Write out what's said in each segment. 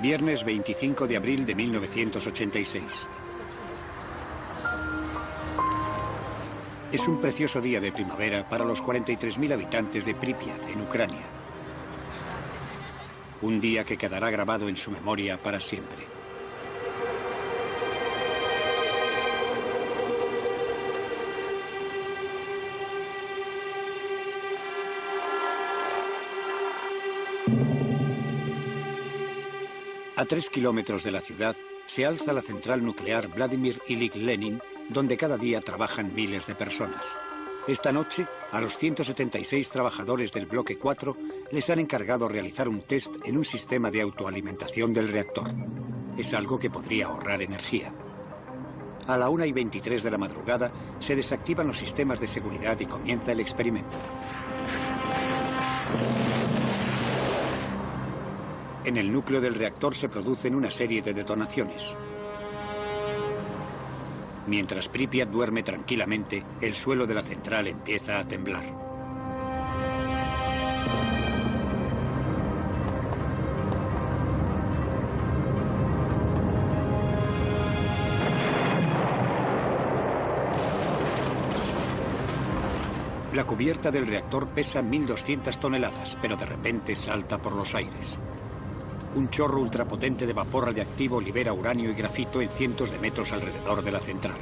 Viernes 25 de abril de 1986. Es un precioso día de primavera para los 43.000 habitantes de Pripyat, en Ucrania. Un día que quedará grabado en su memoria para siempre. A 3 kilómetros de la ciudad se alza la central nuclear Vladimir Ilich Lenin, donde cada día trabajan miles de personas. Esta noche, a los 176 trabajadores del bloque 4 les han encargado realizar un test en un sistema de autoalimentación del reactor. Es algo que podría ahorrar energía. A la 1:23 de la madrugada se desactivan los sistemas de seguridad y comienza el experimento. En el núcleo del reactor se producen una serie de detonaciones. Mientras Pripyat duerme tranquilamente, el suelo de la central empieza a temblar. La cubierta del reactor pesa 1.200 toneladas, pero de repente salta por los aires. Un chorro ultrapotente de vapor radiactivo libera uranio y grafito en cientos de metros alrededor de la central.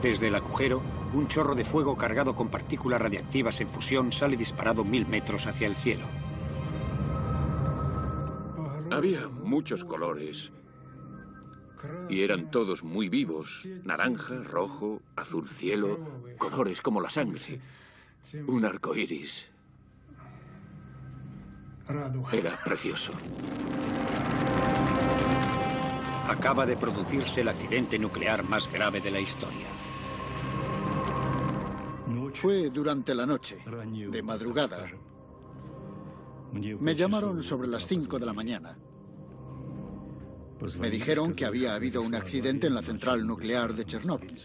Desde el agujero, un chorro de fuego cargado con partículas radiactivas en fusión sale disparado 1000 metros hacia el cielo. Había muchos colores y eran todos muy vivos. Naranja, rojo, azul cielo, colores como la sangre. Un arco iris. Era precioso. Acaba de producirse el accidente nuclear más grave de la historia. Fue durante la noche, de madrugada. Me llamaron sobre las 5 de la mañana. Me dijeron que había habido un accidente en la central nuclear de Chernóbil.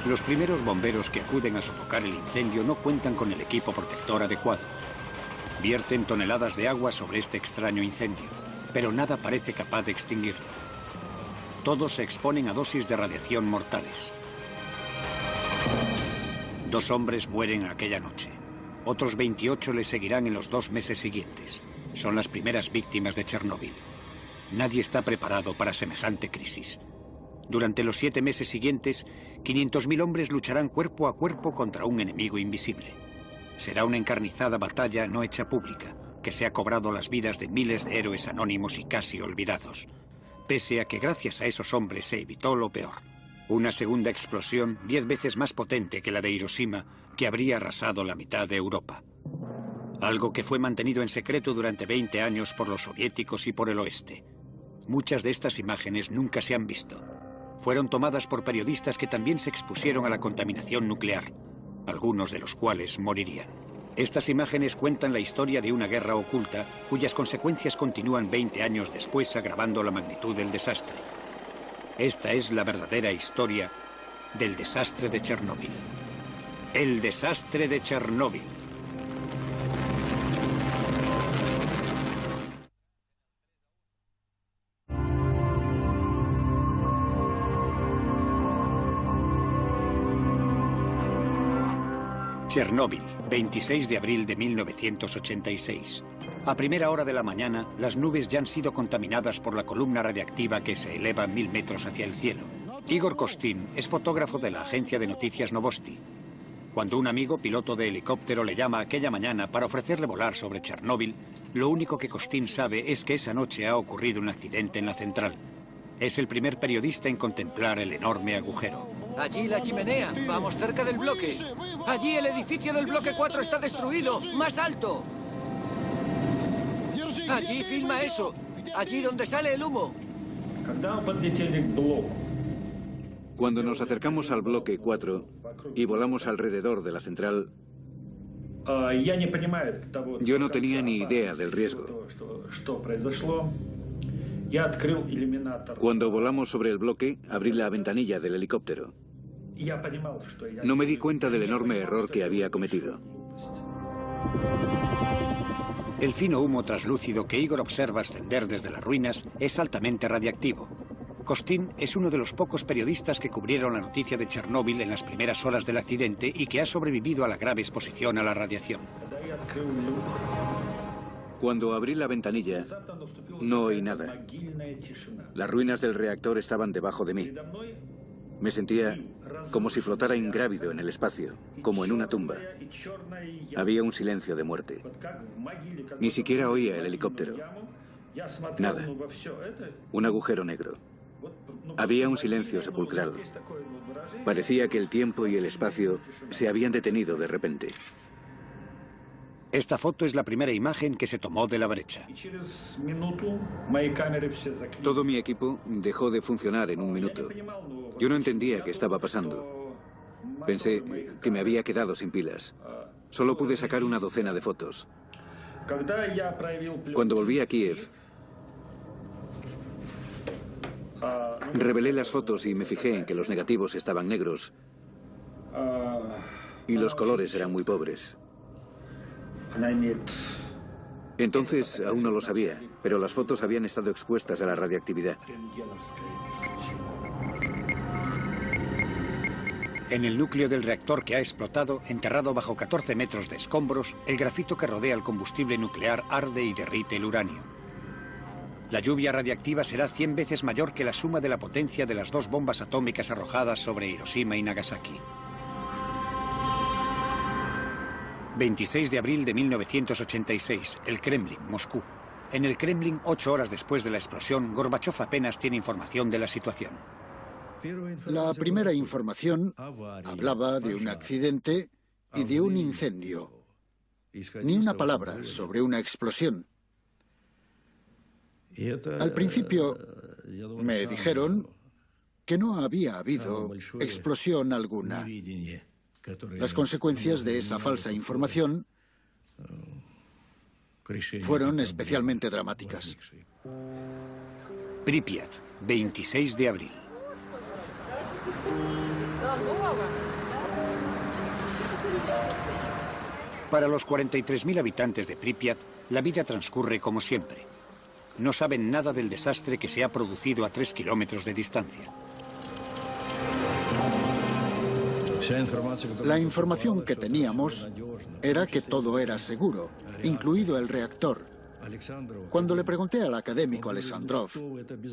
Los primeros bomberos que acuden a sofocar el incendio no cuentan con el equipo protector adecuado. Vierten toneladas de agua sobre este extraño incendio, pero nada parece capaz de extinguirlo. Todos se exponen a dosis de radiación mortales. 2 hombres mueren aquella noche. Otros 28 les seguirán en los 2 meses siguientes. Son las primeras víctimas de Chernóbil. Nadie está preparado para semejante crisis. Durante los 7 meses siguientes, 500.000 hombres lucharán cuerpo a cuerpo contra un enemigo invisible. Será una encarnizada batalla no hecha pública, que se ha cobrado las vidas de miles de héroes anónimos y casi olvidados. Pese a que gracias a esos hombres se evitó lo peor. Una segunda explosión 10 veces más potente que la de Hiroshima, que habría arrasado la mitad de Europa. Algo que fue mantenido en secreto durante 20 años por los soviéticos y por el oeste. Muchas de estas imágenes nunca se han visto. Fueron tomadas por periodistas que también se expusieron a la contaminación nuclear, algunos de los cuales morirían. Estas imágenes cuentan la historia de una guerra oculta, cuyas consecuencias continúan 20 años después, agravando la magnitud del desastre. Esta es la verdadera historia del desastre de Chernóbil. El desastre de Chernóbil. Chernóbil, 26 de abril de 1986. A primera hora de la mañana, las nubes ya han sido contaminadas por la columna radiactiva que se eleva 1000 metros hacia el cielo. Igor Kostin es fotógrafo de la agencia de noticias Novosti. Cuando un amigo, piloto de helicóptero, le llama aquella mañana para ofrecerle volar sobre Chernóbil, lo único que Kostin sabe es que esa noche ha ocurrido un accidente en la central. Es el primer periodista en contemplar el enorme agujero. Allí la chimenea, vamos cerca del bloque. Allí el edificio del bloque 4 está destruido, más alto. Allí filma eso, allí donde sale el humo. Cuando nos acercamos al bloque 4 y volamos alrededor de la central, yo no tenía ni idea del riesgo. Cuando volamos sobre el bloque, abrí la ventanilla del helicóptero No me di cuenta del enorme error que había cometido. El fino humo translúcido que Igor observa ascender desde las ruinas es altamente radiactivo. Costin es uno de los pocos periodistas que cubrieron la noticia de Chernóbil en las primeras horas del accidente y que ha sobrevivido a la grave exposición a la radiación. Cuando abrí la ventanilla, no oí nada. Las ruinas del reactor estaban debajo de mí. Me sentía como si flotara ingrávido en el espacio, como en una tumba. Había un silencio de muerte. Ni siquiera oía el helicóptero. Nada. Un agujero negro. Había un silencio sepulcral. Parecía que el tiempo y el espacio se habían detenido de repente. Esta foto es la primera imagen que se tomó de la brecha. Todo mi equipo dejó de funcionar en un minuto. Yo no entendía qué estaba pasando. Pensé que me había quedado sin pilas. Solo pude sacar una docena de fotos. Cuando volví a Kiev, revelé las fotos y me fijé en que los negativos estaban negros y los colores eran muy pobres. Entonces aún no lo sabía, pero las fotos habían estado expuestas a la radiactividad. En el núcleo del reactor que ha explotado, enterrado bajo 14 metros de escombros, el grafito que rodea el combustible nuclear arde y derrite el uranio. La lluvia radiactiva será 100 veces mayor que la suma de la potencia de las 2 bombas atómicas arrojadas sobre Hiroshima y Nagasaki. 26 de abril de 1986, el Kremlin, Moscú. En el Kremlin, 8 horas después de la explosión, Gorbachov apenas tiene información de la situación. La primera información hablaba de un accidente y de un incendio. Ni una palabra sobre una explosión. Al principio me dijeron que no había habido explosión alguna. Las consecuencias de esa falsa información fueron especialmente dramáticas. Pripyat, 26 de abril. Para los 43.000 habitantes de Pripyat, la vida transcurre como siempre. No saben nada del desastre que se ha producido a 3 kilómetros de distancia. La información que teníamos era que todo era seguro, incluido el reactor. Cuando le pregunté al académico Alexandrov,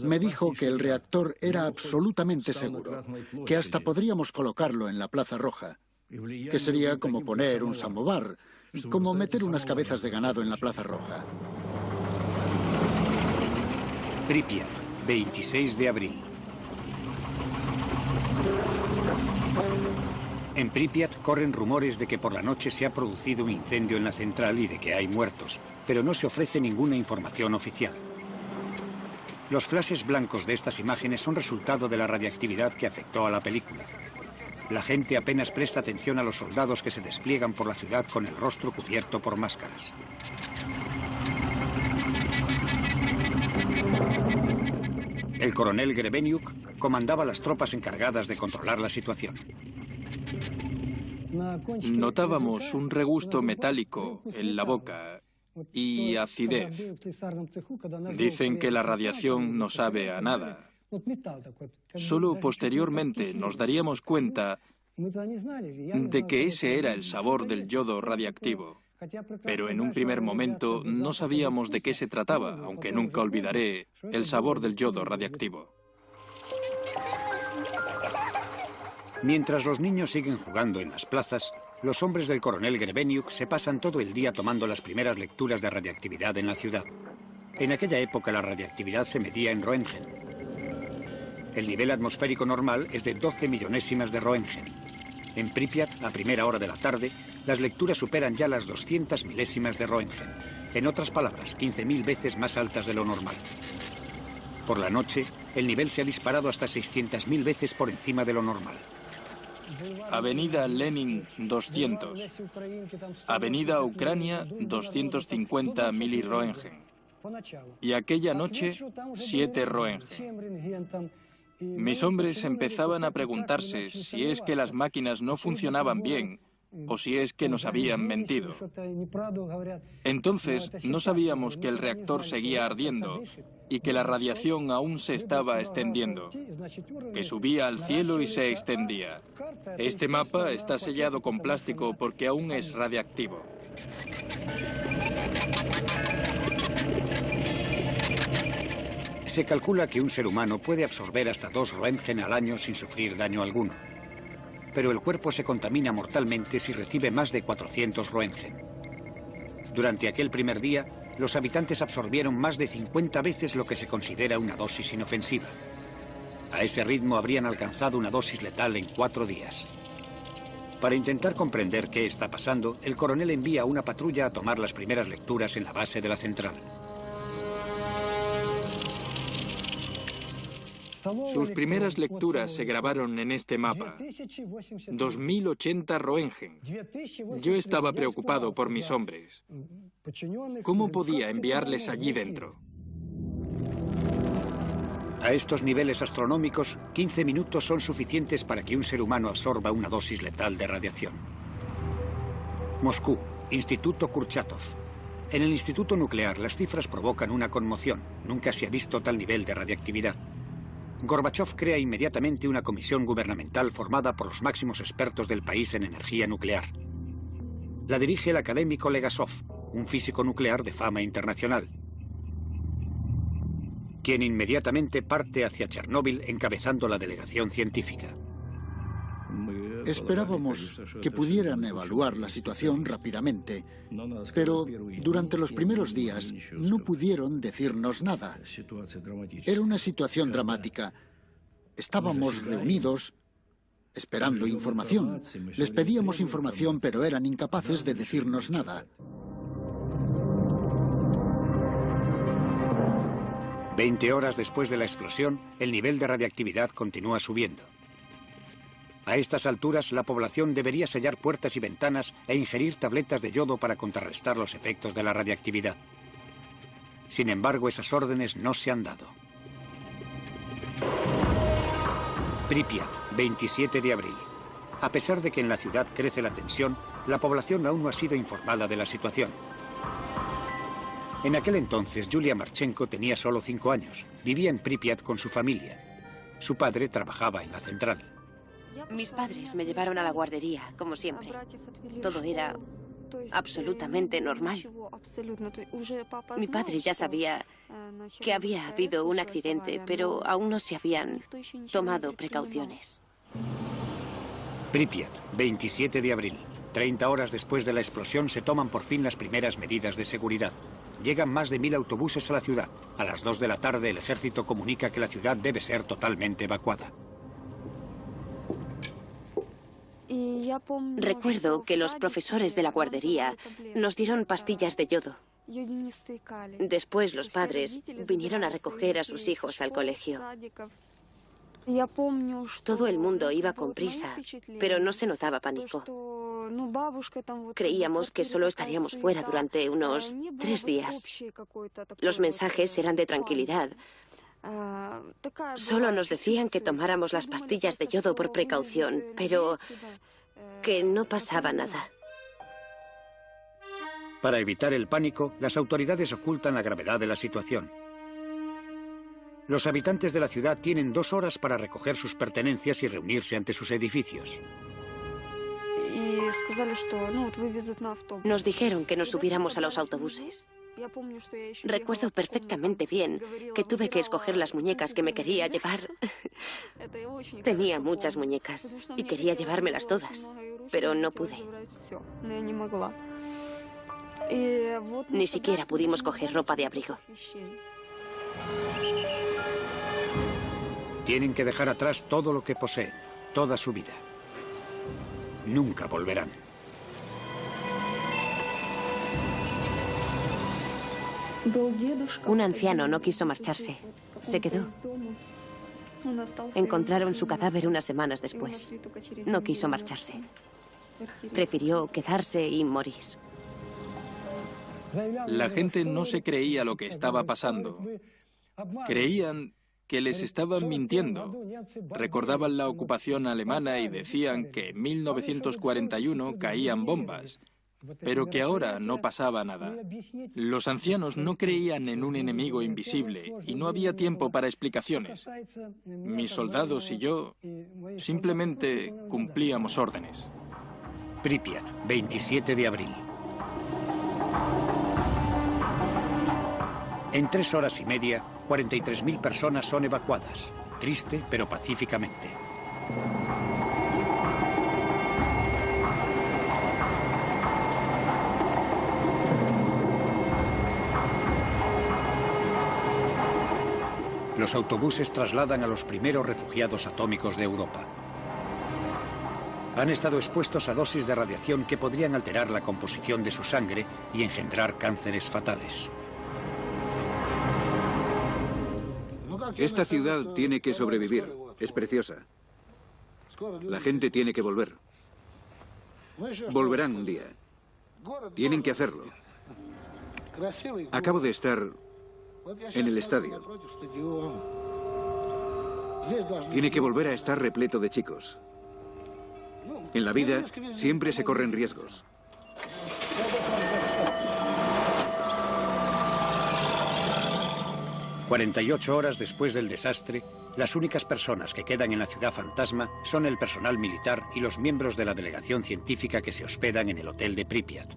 me dijo que el reactor era absolutamente seguro, que hasta podríamos colocarlo en la Plaza Roja, que sería como poner un samovar, como meter unas cabezas de ganado en la Plaza Roja. Pripyat, 26 de abril. En Pripyat corren rumores de que por la noche se ha producido un incendio en la central y de que hay muertos, pero no se ofrece ninguna información oficial. Los flashes blancos de estas imágenes son resultado de la radiactividad que afectó a la película. La gente apenas presta atención a los soldados que se despliegan por la ciudad con el rostro cubierto por máscaras. El coronel Grebenyuk comandaba las tropas encargadas de controlar la situación. Notábamos un regusto metálico en la boca y acidez. Dicen que la radiación no sabe a nada. Solo posteriormente nos daríamos cuenta de que ese era el sabor del yodo radiactivo. Pero en un primer momento no sabíamos de qué se trataba, aunque nunca olvidaré el sabor del yodo radiactivo. Mientras los niños siguen jugando en las plazas, los hombres del coronel Grebenyuk se pasan todo el día tomando las primeras lecturas de radiactividad en la ciudad. En aquella época la radiactividad se medía en Roentgen. El nivel atmosférico normal es de 12 millonésimas de Roentgen. En Pripyat, a primera hora de la tarde, las lecturas superan ya las 200 milésimas de Roentgen. En otras palabras, 15.000 veces más altas de lo normal. Por la noche, el nivel se ha disparado hasta 600.000 veces por encima de lo normal. Avenida Lenin, 200. Avenida Ucrania, 250 miliroentgen. Y aquella noche, 7 roentgen. Mis hombres empezaban a preguntarse si es que las máquinas no funcionaban bien o si es que nos habían mentido. Entonces no sabíamos que el reactor seguía ardiendo y que la radiación aún se estaba extendiendo, que subía al cielo y se extendía. Este mapa está sellado con plástico porque aún es radiactivo. Se calcula que un ser humano puede absorber hasta 2 Röntgen al año sin sufrir daño alguno. Pero el cuerpo se contamina mortalmente si recibe más de 400 Röntgen. Durante aquel primer día, los habitantes absorbieron más de 50 veces lo que se considera una dosis inofensiva. A ese ritmo habrían alcanzado una dosis letal en 4 días. Para intentar comprender qué está pasando, el coronel envía una patrulla a tomar las primeras lecturas en la base de la central. Sus primeras lecturas se grabaron en este mapa. 2080 Röntgen. Yo estaba preocupado por mis hombres. ¿Cómo podía enviarles allí dentro? A estos niveles astronómicos, 15 minutos son suficientes para que un ser humano absorba una dosis letal de radiación. Moscú, Instituto Kurchatov. En el Instituto Nuclear, las cifras provocan una conmoción. Nunca se ha visto tal nivel de radiactividad. Gorbachov crea inmediatamente una comisión gubernamental formada por los máximos expertos del país en energía nuclear. La dirige el académico Legasov, un físico nuclear de fama internacional, quien inmediatamente parte hacia Chernóbil encabezando la delegación científica. Esperábamos que pudieran evaluar la situación rápidamente, pero durante los primeros días no pudieron decirnos nada. Era una situación dramática. Estábamos reunidos esperando información. Les pedíamos información, pero eran incapaces de decirnos nada. 20 horas después de la explosión, el nivel de radiactividad continúa subiendo. A estas alturas, la población debería sellar puertas y ventanas e ingerir tabletas de yodo para contrarrestar los efectos de la radiactividad. Sin embargo, esas órdenes no se han dado. Pripyat, 27 de abril. A pesar de que en la ciudad crece la tensión, la población aún no ha sido informada de la situación. En aquel entonces, Yulia Marchenko tenía solo 5 años. Vivía en Pripyat con su familia. Su padre trabajaba en la central. Mis padres me llevaron a la guardería, como siempre. Todo era absolutamente normal. Mi padre ya sabía que había habido un accidente, pero aún no se habían tomado precauciones. Pripyat, 27 de abril. 30 horas después de la explosión se toman por fin las primeras medidas de seguridad. Llegan más de 1000 autobuses a la ciudad. A las 2 de la tarde el ejército comunica que la ciudad debe ser totalmente evacuada. Recuerdo que los profesores de la guardería nos dieron pastillas de yodo. Después los padres vinieron a recoger a sus hijos al colegio. Todo el mundo iba con prisa, pero no se notaba pánico. Creíamos que solo estaríamos fuera durante unos 3 días. Los mensajes eran de tranquilidad. Solo nos decían que tomáramos las pastillas de yodo por precaución, pero que no pasaba nada. Para evitar el pánico, las autoridades ocultan la gravedad de la situación. Los habitantes de la ciudad tienen 2 horas para recoger sus pertenencias y reunirse ante sus edificios. Nos dijeron que nos subiéramos a los autobuses. Recuerdo perfectamente bien que tuve que escoger las muñecas que me quería llevar. Tenía muchas muñecas y quería llevármelas todas, pero no pude. Ni siquiera pudimos coger ropa de abrigo. Tienen que dejar atrás todo lo que poseen, toda su vida. Nunca volverán. Un anciano no quiso marcharse. Se quedó. Encontraron su cadáver unas semanas después. No quiso marcharse. Prefirió quedarse y morir. La gente no se creía lo que estaba pasando. Creían que les estaban mintiendo. Recordaban la ocupación alemana y decían que en 1941 caían bombas, pero que ahora no pasaba nada. Los ancianos no creían en un enemigo invisible y no había tiempo para explicaciones. Mis soldados y yo simplemente cumplíamos órdenes. Pripyat, 27 de abril. En 3 horas y media, 43.000 personas son evacuadas. Triste, pero pacíficamente. Los autobuses trasladan a los primeros refugiados atómicos de Europa. Han estado expuestos a dosis de radiación que podrían alterar la composición de su sangre y engendrar cánceres fatales. Esta ciudad tiene que sobrevivir. Es preciosa. La gente tiene que volver. Volverán un día. Tienen que hacerlo. Acabo de estar en el estadio. Tiene que volver a estar repleto de chicos. En la vida siempre se corren riesgos. «48 horas después del desastre, las únicas personas que quedan en la ciudad fantasma son el personal militar y los miembros de la delegación científica que se hospedan en el hotel de Pripyat.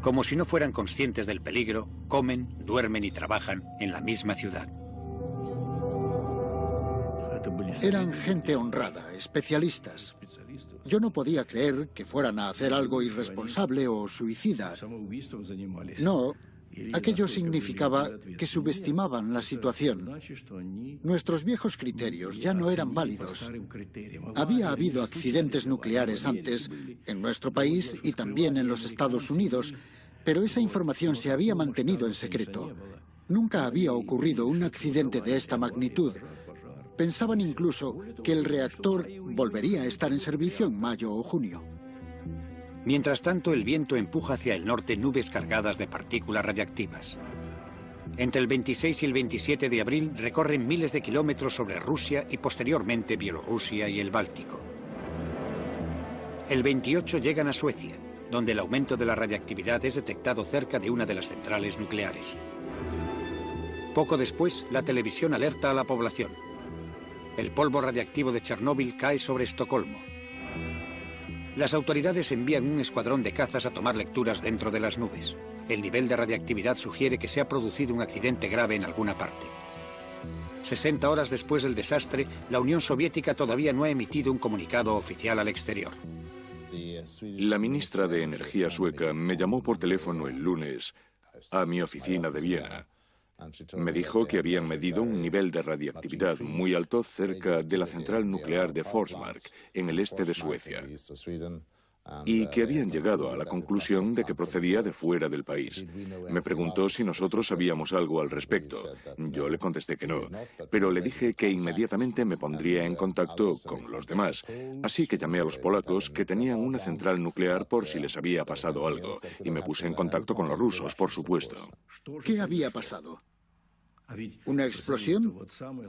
Como si no fueran conscientes del peligro, comen, duermen y trabajan en la misma ciudad. Eran gente honrada, especialistas. Yo no podía creer que fueran a hacer algo irresponsable o suicida. No, aquello significaba que subestimaban la situación. Nuestros viejos criterios ya no eran válidos. Había habido accidentes nucleares antes en nuestro país y también en los Estados Unidos, pero esa información se había mantenido en secreto. Nunca había ocurrido un accidente de esta magnitud. Pensaban incluso que el reactor volvería a estar en servicio en mayo o junio. Mientras tanto, el viento empuja hacia el norte nubes cargadas de partículas radiactivas. Entre el 26 y el 27 de abril recorren miles de kilómetros sobre Rusia y posteriormente Bielorrusia y el Báltico. El 28 llegan a Suecia, donde el aumento de la radiactividad es detectado cerca de una de las centrales nucleares. Poco después, la televisión alerta a la población. El polvo radiactivo de Chernóbil cae sobre Estocolmo. Las autoridades envían un escuadrón de cazas a tomar lecturas dentro de las nubes. El nivel de radiactividad sugiere que se ha producido un accidente grave en alguna parte. 60 horas después del desastre, la Unión Soviética todavía no ha emitido un comunicado oficial al exterior. La ministra de Energía sueca me llamó por teléfono el lunes a mi oficina de Viena. Me dijo que habían medido un nivel de radiactividad muy alto cerca de la central nuclear de Forsmark, en el este de Suecia, y que habían llegado a la conclusión de que procedía de fuera del país. Me preguntó si nosotros sabíamos algo al respecto. Yo le contesté que no, pero le dije que inmediatamente me pondría en contacto con los demás. Así que llamé a los polacos, que tenían una central nuclear, por si les había pasado algo, y me puse en contacto con los rusos, por supuesto. ¿Qué había pasado? ¿Una explosión?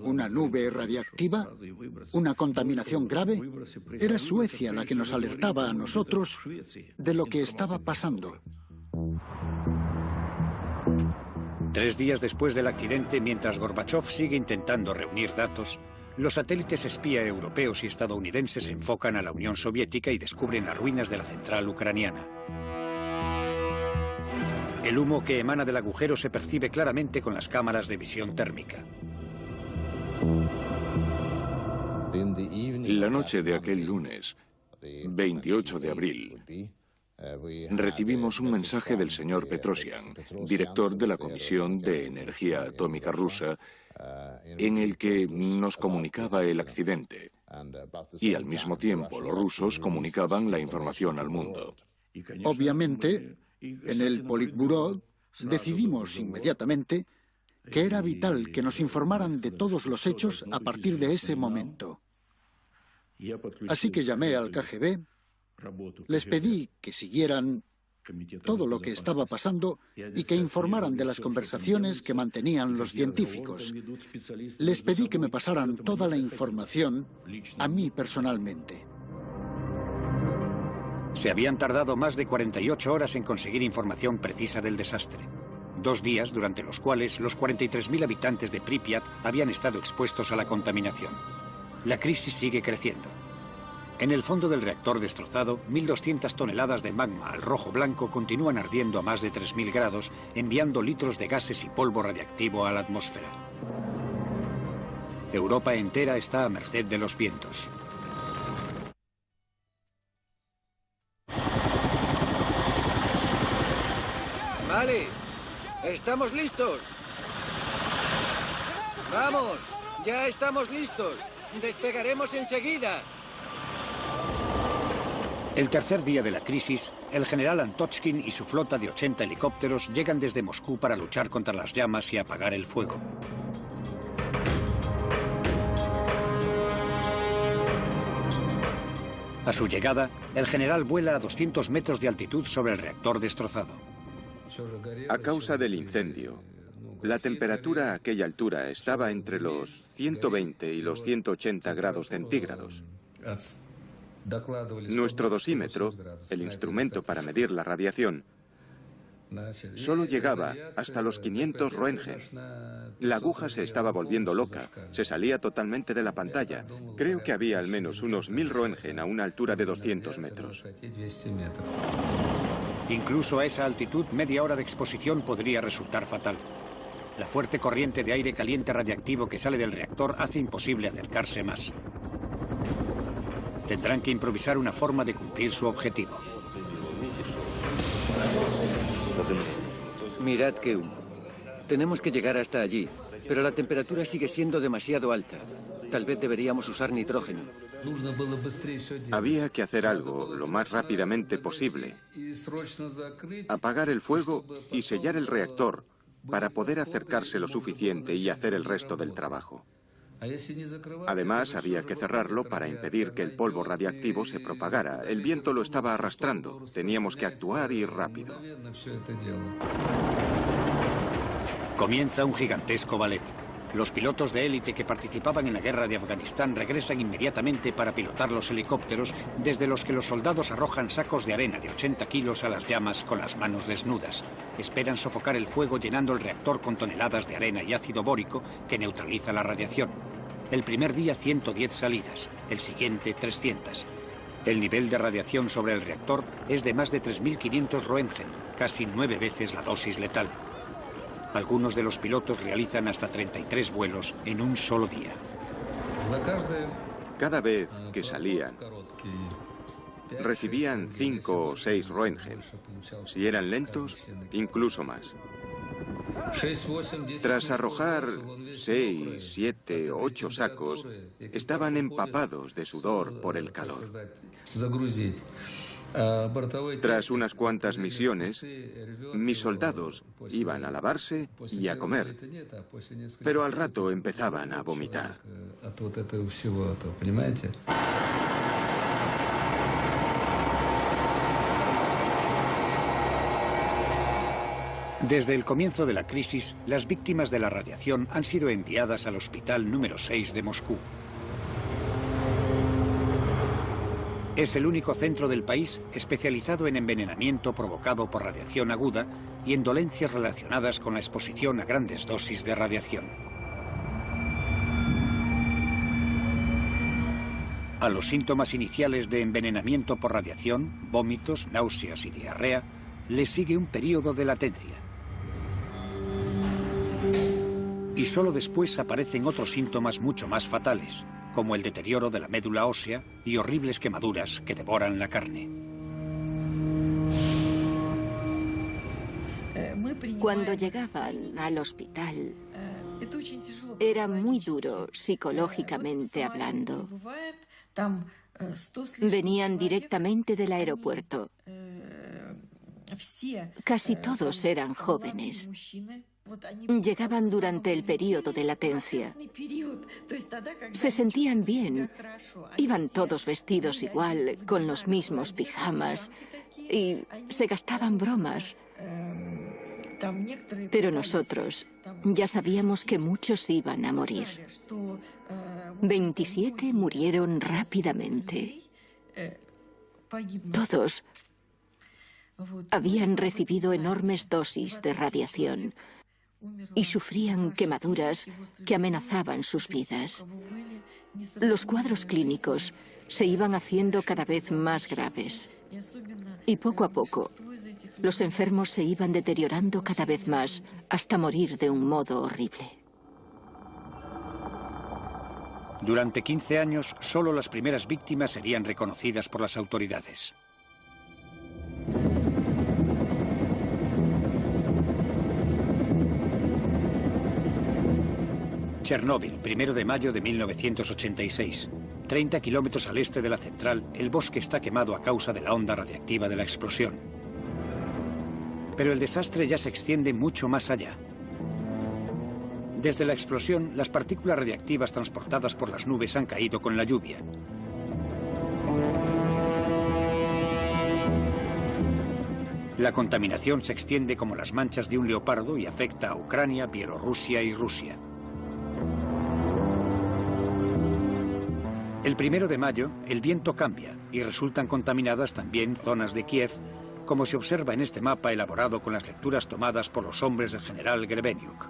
¿Una nube radiactiva? ¿Una contaminación grave? Era Suecia la que nos alertaba a nosotros de lo que estaba pasando. 3 días después del accidente, mientras Gorbachov sigue intentando reunir datos, los satélites espía europeos y estadounidenses se enfocan a la Unión Soviética y descubren las ruinas de la central ucraniana. El humo que emana del agujero se percibe claramente con las cámaras de visión térmica. La noche de aquel lunes, 28 de abril, recibimos un mensaje del señor Petrosian, director de la Comisión de Energía Atómica rusa, en el que nos comunicaba el accidente. Y al mismo tiempo los rusos comunicaban la información al mundo. Obviamente, en el Politburó decidimos inmediatamente que era vital que nos informaran de todos los hechos a partir de ese momento. Así que llamé al KGB, les pedí que siguieran todo lo que estaba pasando y que informaran de las conversaciones que mantenían los científicos. Les pedí que me pasaran toda la información a mí personalmente. Se habían tardado más de 48 horas en conseguir información precisa del desastre. 2 días durante los cuales los 43.000 habitantes de Pripyat habían estado expuestos a la contaminación. La crisis sigue creciendo. En el fondo del reactor destrozado, 1.200 toneladas de magma al rojo blanco continúan ardiendo a más de 3.000 grados, enviando litros de gases y polvo radiactivo a la atmósfera. Europa entera está a merced de los vientos. Vale, estamos listos. Vamos, ya estamos listos. Despegaremos enseguida. El tercer día de la crisis, el general Antochkin y su flota de 80 helicópteros llegan desde Moscú para luchar contra las llamas y apagar el fuego. A su llegada, el general vuela a 200 metros de altitud sobre el reactor destrozado. A causa del incendio, la temperatura a aquella altura estaba entre los 120 y los 180 grados centígrados. Nuestro dosímetro, el instrumento para medir la radiación, solo llegaba hasta los 500 Roentgen. La aguja se estaba volviendo loca, se salía totalmente de la pantalla. Creo que había al menos unos 1000 Roentgen a una altura de 200 metros. Incluso a esa altitud, media hora de exposición podría resultar fatal. La fuerte corriente de aire caliente radiactivo que sale del reactor hace imposible acercarse más. Tendrán que improvisar una forma de cumplir su objetivo. Mirad qué humo. Tenemos que llegar hasta allí, pero la temperatura sigue siendo demasiado alta. Tal vez deberíamos usar nitrógeno. Había que hacer algo lo más rápidamente posible. Apagar el fuego y sellar el reactor para poder acercarse lo suficiente y hacer el resto del trabajo. Además, había que cerrarlo para impedir que el polvo radiactivo se propagara. El viento lo estaba arrastrando. Teníamos que actuar y rápido. Comienza un gigantesco ballet. Los pilotos de élite que participaban en la guerra de Afganistán regresan inmediatamente para pilotar los helicópteros, desde los que los soldados arrojan sacos de arena de 80 kilos a las llamas con las manos desnudas. Esperan sofocar el fuego llenando el reactor con toneladas de arena y ácido bórico que neutraliza la radiación. El primer día 110 salidas, el siguiente 300. El nivel de radiación sobre el reactor es de más de 3.500 Roentgen, casi 9 veces la dosis letal. Algunos de los pilotos realizan hasta 33 vuelos en un solo día. Cada vez que salían, recibían 5 o 6 Roentgen. Si eran lentos, incluso más. Tras arrojar 6, 7, 8 sacos, estaban empapados de sudor por el calor. Tras unas cuantas misiones, mis soldados iban a lavarse y a comer, pero al rato empezaban a vomitar. Desde el comienzo de la crisis, las víctimas de la radiación han sido enviadas al hospital número 6 de Moscú. Es el único centro del país especializado en envenenamiento provocado por radiación aguda y en dolencias relacionadas con la exposición a grandes dosis de radiación. A los síntomas iniciales de envenenamiento por radiación, vómitos, náuseas y diarrea, le sigue un periodo de latencia. Y solo después aparecen otros síntomas mucho más fatales, como el deterioro de la médula ósea y horribles quemaduras que devoran la carne. Cuando llegaban al hospital, era muy duro psicológicamente hablando. Venían directamente del aeropuerto. Casi todos eran jóvenes. Llegaban durante el periodo de latencia. Se sentían bien. Iban todos vestidos igual, con los mismos pijamas, y se gastaban bromas. Pero nosotros ya sabíamos que muchos iban a morir. 27 murieron rápidamente. Todos habían recibido enormes dosis de radiación y sufrían quemaduras que amenazaban sus vidas. Los cuadros clínicos se iban haciendo cada vez más graves. Y poco a poco, los enfermos se iban deteriorando cada vez más hasta morir de un modo horrible. Durante 15 años, solo las primeras víctimas serían reconocidas por las autoridades. Chernóbil, 1 de mayo de 1986. 30 kilómetros al este de la central, el bosque está quemado a causa de la onda radiactiva de la explosión. Pero el desastre ya se extiende mucho más allá. Desde la explosión, las partículas radiactivas transportadas por las nubes han caído con la lluvia. La contaminación se extiende como las manchas de un leopardo y afecta a Ucrania, Bielorrusia y Rusia. El 1 de mayo, el viento cambia y resultan contaminadas también zonas de Kiev, como se observa en este mapa elaborado con las lecturas tomadas por los hombres del general Grebenjuk.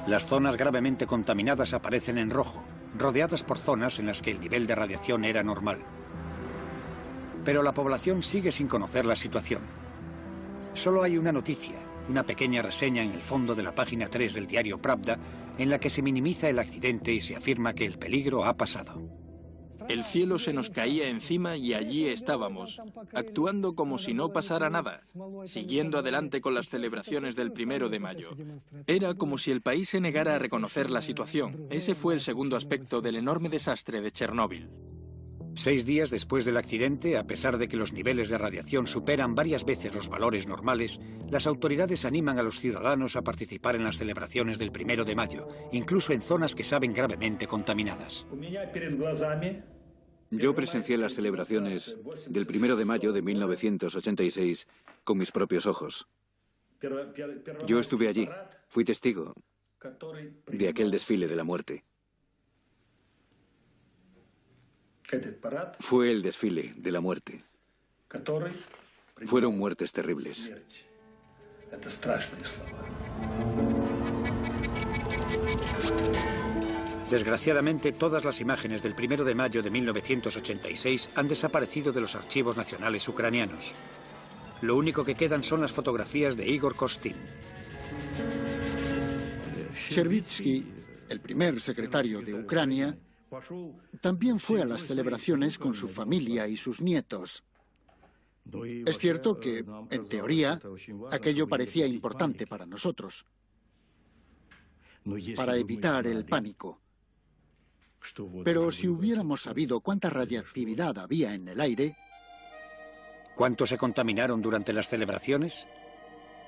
Las zonas gravemente contaminadas aparecen en rojo, rodeadas por zonas en las que el nivel de radiación era normal. Pero la población sigue sin conocer la situación. Solo hay una noticia, una pequeña reseña en el fondo de la página 3 del diario Pravda, en la que se minimiza el accidente y se afirma que el peligro ha pasado. El cielo se nos caía encima y allí estábamos, actuando como si no pasara nada, siguiendo adelante con las celebraciones del 1 de mayo. Era como si el país se negara a reconocer la situación. Ese fue el segundo aspecto del enorme desastre de Chernóbil. 6 días después del accidente, a pesar de que los niveles de radiación superan varias veces los valores normales, las autoridades animan a los ciudadanos a participar en las celebraciones del 1 de mayo, incluso en zonas que saben gravemente contaminadas. Yo presencié las celebraciones del 1 de mayo de 1986 con mis propios ojos. Yo estuve allí, fui testigo de aquel desfile de la muerte. Fue el desfile de la muerte. Fueron muertes terribles. Desgraciadamente, todas las imágenes del 1 de mayo de 1986 han desaparecido de los archivos nacionales ucranianos. Lo único que quedan son las fotografías de Igor Kostin. Chervitsky, el primer secretario de Ucrania, también fue a las celebraciones con su familia y sus nietos. Es cierto que, en teoría, aquello parecía importante para nosotros, para evitar el pánico. Pero si hubiéramos sabido cuánta radiactividad había en el aire... ¿Cuántos se contaminaron durante las celebraciones?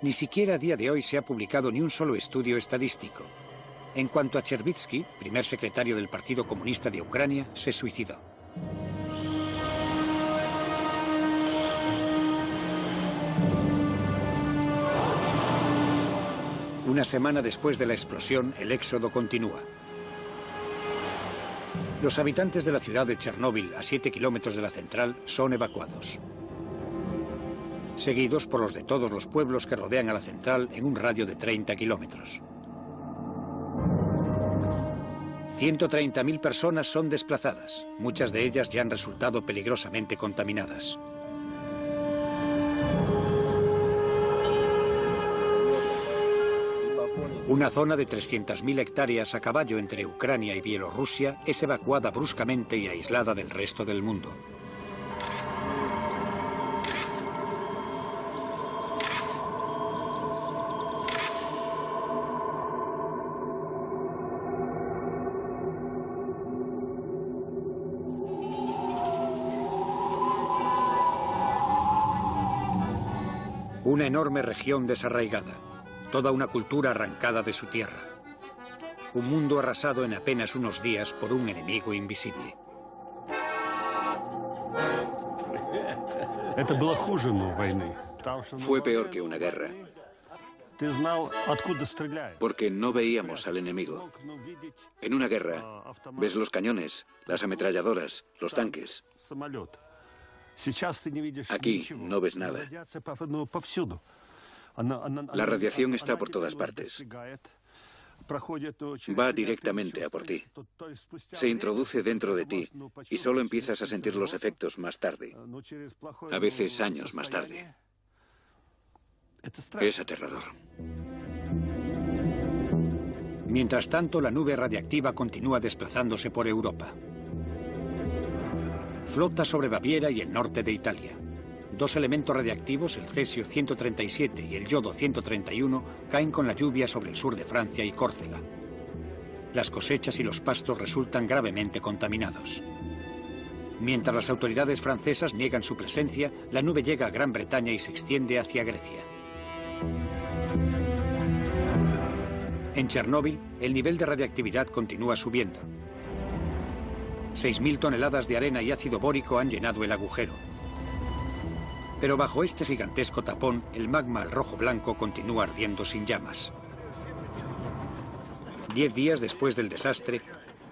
Ni siquiera a día de hoy se ha publicado ni un solo estudio estadístico. En cuanto a Chervitsky, primer secretario del Partido Comunista de Ucrania, se suicidó. Una semana después de la explosión, el éxodo continúa. Los habitantes de la ciudad de Chernóbil, a 7 kilómetros de la central, son evacuados, seguidos por los de todos los pueblos que rodean a la central en un radio de 30 kilómetros. 130.000 personas son desplazadas. Muchas de ellas ya han resultado peligrosamente contaminadas. Una zona de 300.000 hectáreas a caballo entre Ucrania y Bielorrusia es evacuada bruscamente y aislada del resto del mundo. Una enorme región desarraigada, toda una cultura arrancada de su tierra. Un mundo arrasado en apenas unos días por un enemigo invisible. Fue peor que una guerra, porque no veíamos al enemigo. En una guerra ves los cañones, las ametralladoras, los tanques. Aquí no ves nada. La radiación está por todas partes. Va directamente a por ti. Se introduce dentro de ti y solo empiezas a sentir los efectos más tarde. A veces años más tarde. Es aterrador. Mientras tanto, la nube radiactiva continúa desplazándose por Europa. Flota sobre Baviera y el norte de Italia. Dos elementos radiactivos, el cesio 137 y el yodo 131, caen con la lluvia sobre el sur de Francia y Córcega. Las cosechas y los pastos resultan gravemente contaminados. Mientras las autoridades francesas niegan su presencia, la nube llega a Gran Bretaña y se extiende hacia Grecia. En Chernóbil, el nivel de radiactividad continúa subiendo. 6.000 toneladas de arena y ácido bórico han llenado el agujero. Pero bajo este gigantesco tapón, el magma al rojo blanco continúa ardiendo sin llamas. 10 días después del desastre,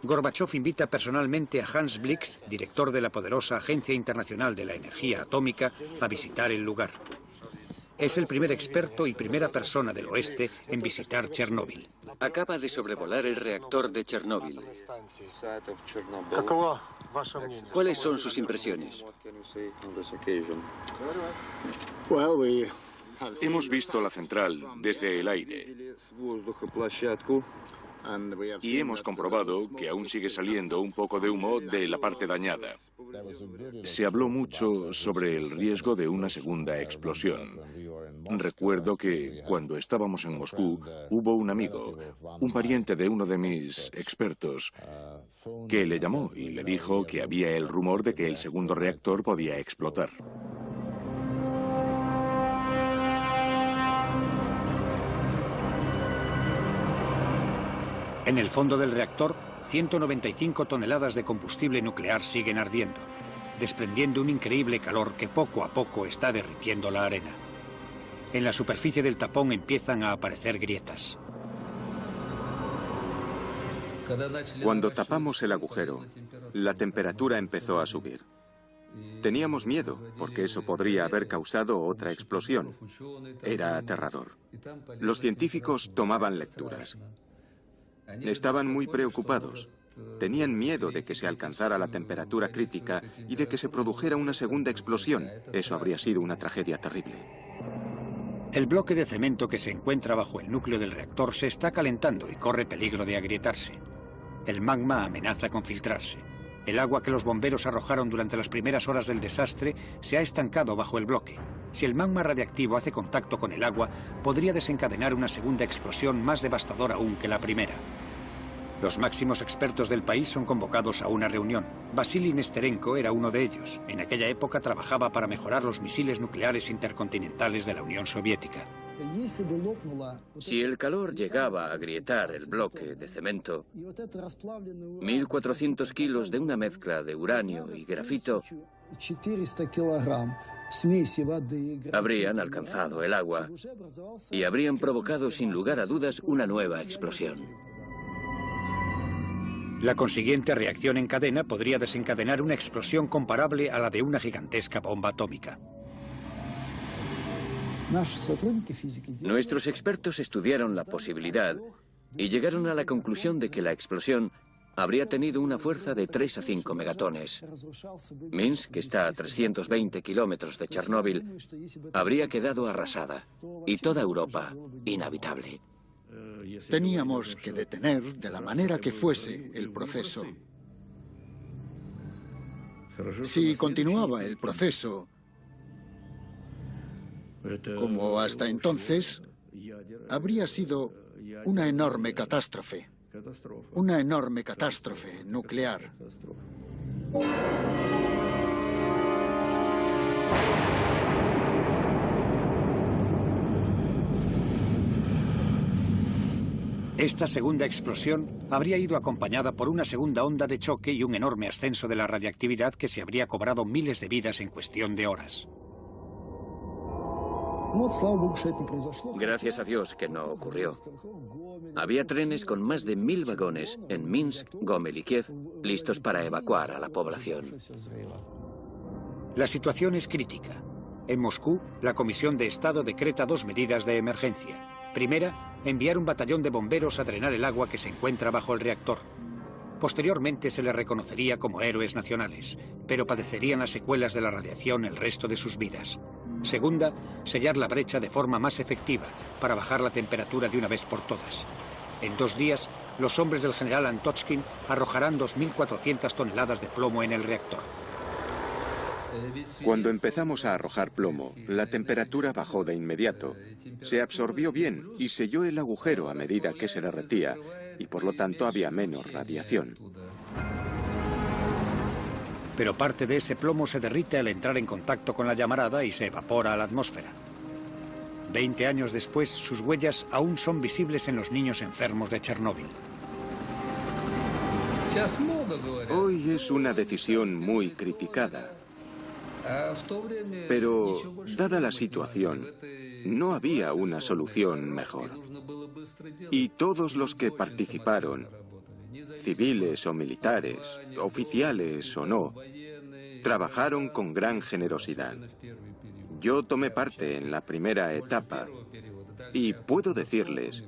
Gorbachov invita personalmente a Hans Blix, director de la poderosa Agencia Internacional de la Energía Atómica, a visitar el lugar. Es el primer experto y primera persona del oeste en visitar Chernóbil. Acaba de sobrevolar el reactor de Chernóbil. ¿Cuáles son sus impresiones? Hemos visto la central desde el aire y hemos comprobado que aún sigue saliendo un poco de humo de la parte dañada. Se habló mucho sobre el riesgo de una segunda explosión. Recuerdo que cuando estábamos en Moscú hubo un amigo, un pariente de uno de mis expertos, que le llamó y le dijo que había el rumor de que el segundo reactor podía explotar. En el fondo del reactor, 195 toneladas de combustible nuclear siguen ardiendo, desprendiendo un increíble calor que poco a poco está derritiendo la arena. En la superficie del tapón empiezan a aparecer grietas. Cuando tapamos el agujero, la temperatura empezó a subir. Teníamos miedo, porque eso podría haber causado otra explosión. Era aterrador. Los científicos tomaban lecturas. Estaban muy preocupados. Tenían miedo de que se alcanzara la temperatura crítica y de que se produjera una segunda explosión. Eso habría sido una tragedia terrible. El bloque de cemento que se encuentra bajo el núcleo del reactor se está calentando y corre peligro de agrietarse. El magma amenaza con filtrarse. El agua que los bomberos arrojaron durante las primeras horas del desastre se ha estancado bajo el bloque. Si el magma radiactivo hace contacto con el agua, podría desencadenar una segunda explosión más devastadora aún que la primera. Los máximos expertos del país son convocados a una reunión. Vasily Nesterenko era uno de ellos. En aquella época trabajaba para mejorar los misiles nucleares intercontinentales de la Unión Soviética. Si el calor llegaba a agrietar el bloque de cemento, 1.400 kilos de una mezcla de uranio y grafito habrían alcanzado el agua y habrían provocado sin lugar a dudas una nueva explosión. La consiguiente reacción en cadena podría desencadenar una explosión comparable a la de una gigantesca bomba atómica. Nuestros expertos estudiaron la posibilidad y llegaron a la conclusión de que la explosión habría tenido una fuerza de 3 a 5 megatones. Minsk, que está a 320 kilómetros de Chernóbil, habría quedado arrasada y toda Europa inhabitable. Teníamos que detener, de la manera que fuese, el proceso. Si continuaba el proceso como hasta entonces, habría sido una enorme catástrofe nuclear. Esta segunda explosión habría ido acompañada por una segunda onda de choque y un enorme ascenso de la radiactividad que se habría cobrado miles de vidas en cuestión de horas. Gracias a Dios que no ocurrió. Había trenes con más de 1000 vagones en Minsk, Gomel y Kiev, listos para evacuar a la población. La situación es crítica. En Moscú, la Comisión de Estado decreta 2 medidas de emergencia. Primera, enviar un batallón de bomberos a drenar el agua que se encuentra bajo el reactor. Posteriormente se les reconocería como héroes nacionales, pero padecerían las secuelas de la radiación el resto de sus vidas. Segunda, sellar la brecha de forma más efectiva para bajar la temperatura de una vez por todas. En 2 días, los hombres del general Antochkin arrojarán 2.400 toneladas de plomo en el reactor. Cuando empezamos a arrojar plomo, la temperatura bajó de inmediato. Se absorbió bien y selló el agujero a medida que se derretía, y por lo tanto había menos radiación. Pero parte de ese plomo se derrite al entrar en contacto con la llamarada y se evapora a la atmósfera. 20 años después, sus huellas aún son visibles en los niños enfermos de Chernóbil. Hoy es una decisión muy criticada. Pero, dada la situación, no había una solución mejor. Y todos los que participaron, civiles o militares, oficiales o no, trabajaron con gran generosidad. Yo tomé parte en la primera etapa y puedo decirles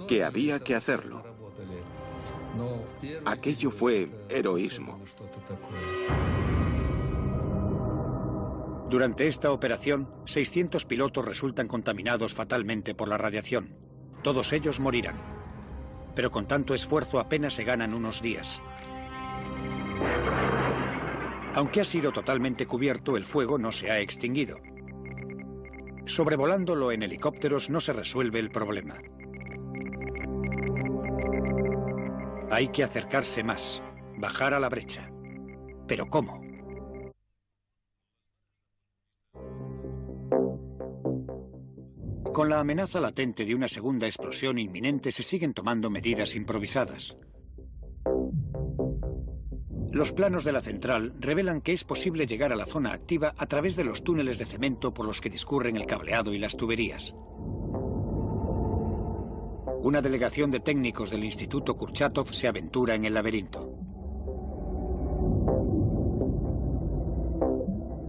que había que hacerlo. Aquello fue heroísmo. Durante esta operación, 600 pilotos resultan contaminados fatalmente por la radiación. Todos ellos morirán. Pero con tanto esfuerzo apenas se ganan unos días. Aunque ha sido totalmente cubierto, el fuego no se ha extinguido. Sobrevolándolo en helicópteros no se resuelve el problema. Hay que acercarse más, bajar a la brecha. ¿Pero cómo? Con la amenaza latente de una segunda explosión inminente se siguen tomando medidas improvisadas. Los planos de la central revelan que es posible llegar a la zona activa a través de los túneles de cemento por los que discurren el cableado y las tuberías. Una delegación de técnicos del Instituto Kurchatov se aventura en el laberinto.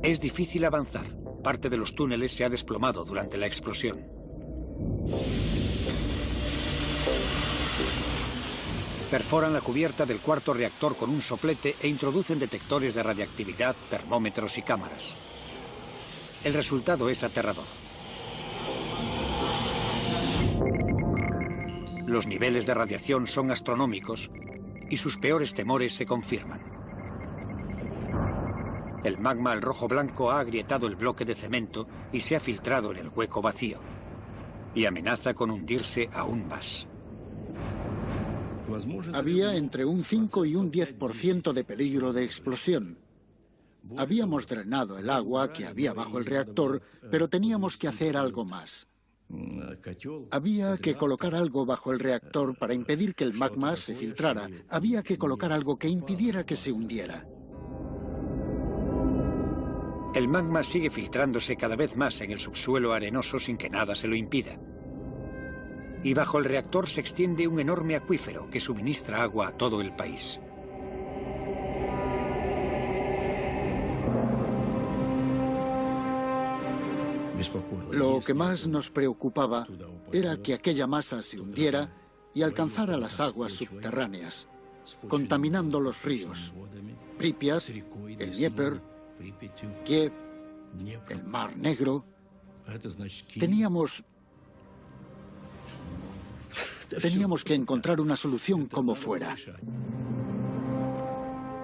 Es difícil avanzar. Parte de los túneles se ha desplomado durante la explosión. Perforan la cubierta del cuarto reactor con un soplete e introducen detectores de radiactividad, termómetros y cámaras. El resultado es aterrador. Los niveles de radiación son astronómicos y sus peores temores se confirman. El magma al rojo blanco ha agrietado el bloque de cemento y se ha filtrado en el hueco vacío. Y amenaza con hundirse aún más. Había entre un 5 y un 10% de peligro de explosión. Habíamos drenado el agua que había bajo el reactor, pero teníamos que hacer algo más. Había que colocar algo bajo el reactor para impedir que el magma se filtrara. Había que colocar algo que impidiera que se hundiera. El magma sigue filtrándose cada vez más en el subsuelo arenoso sin que nada se lo impida. Y bajo el reactor se extiende un enorme acuífero que suministra agua a todo el país. Lo que más nos preocupaba era que aquella masa se hundiera y alcanzara las aguas subterráneas, contaminando los ríos. Pripyat, el Dnieper, Kiev, el Mar Negro. Teníamos que encontrar una solución como fuera.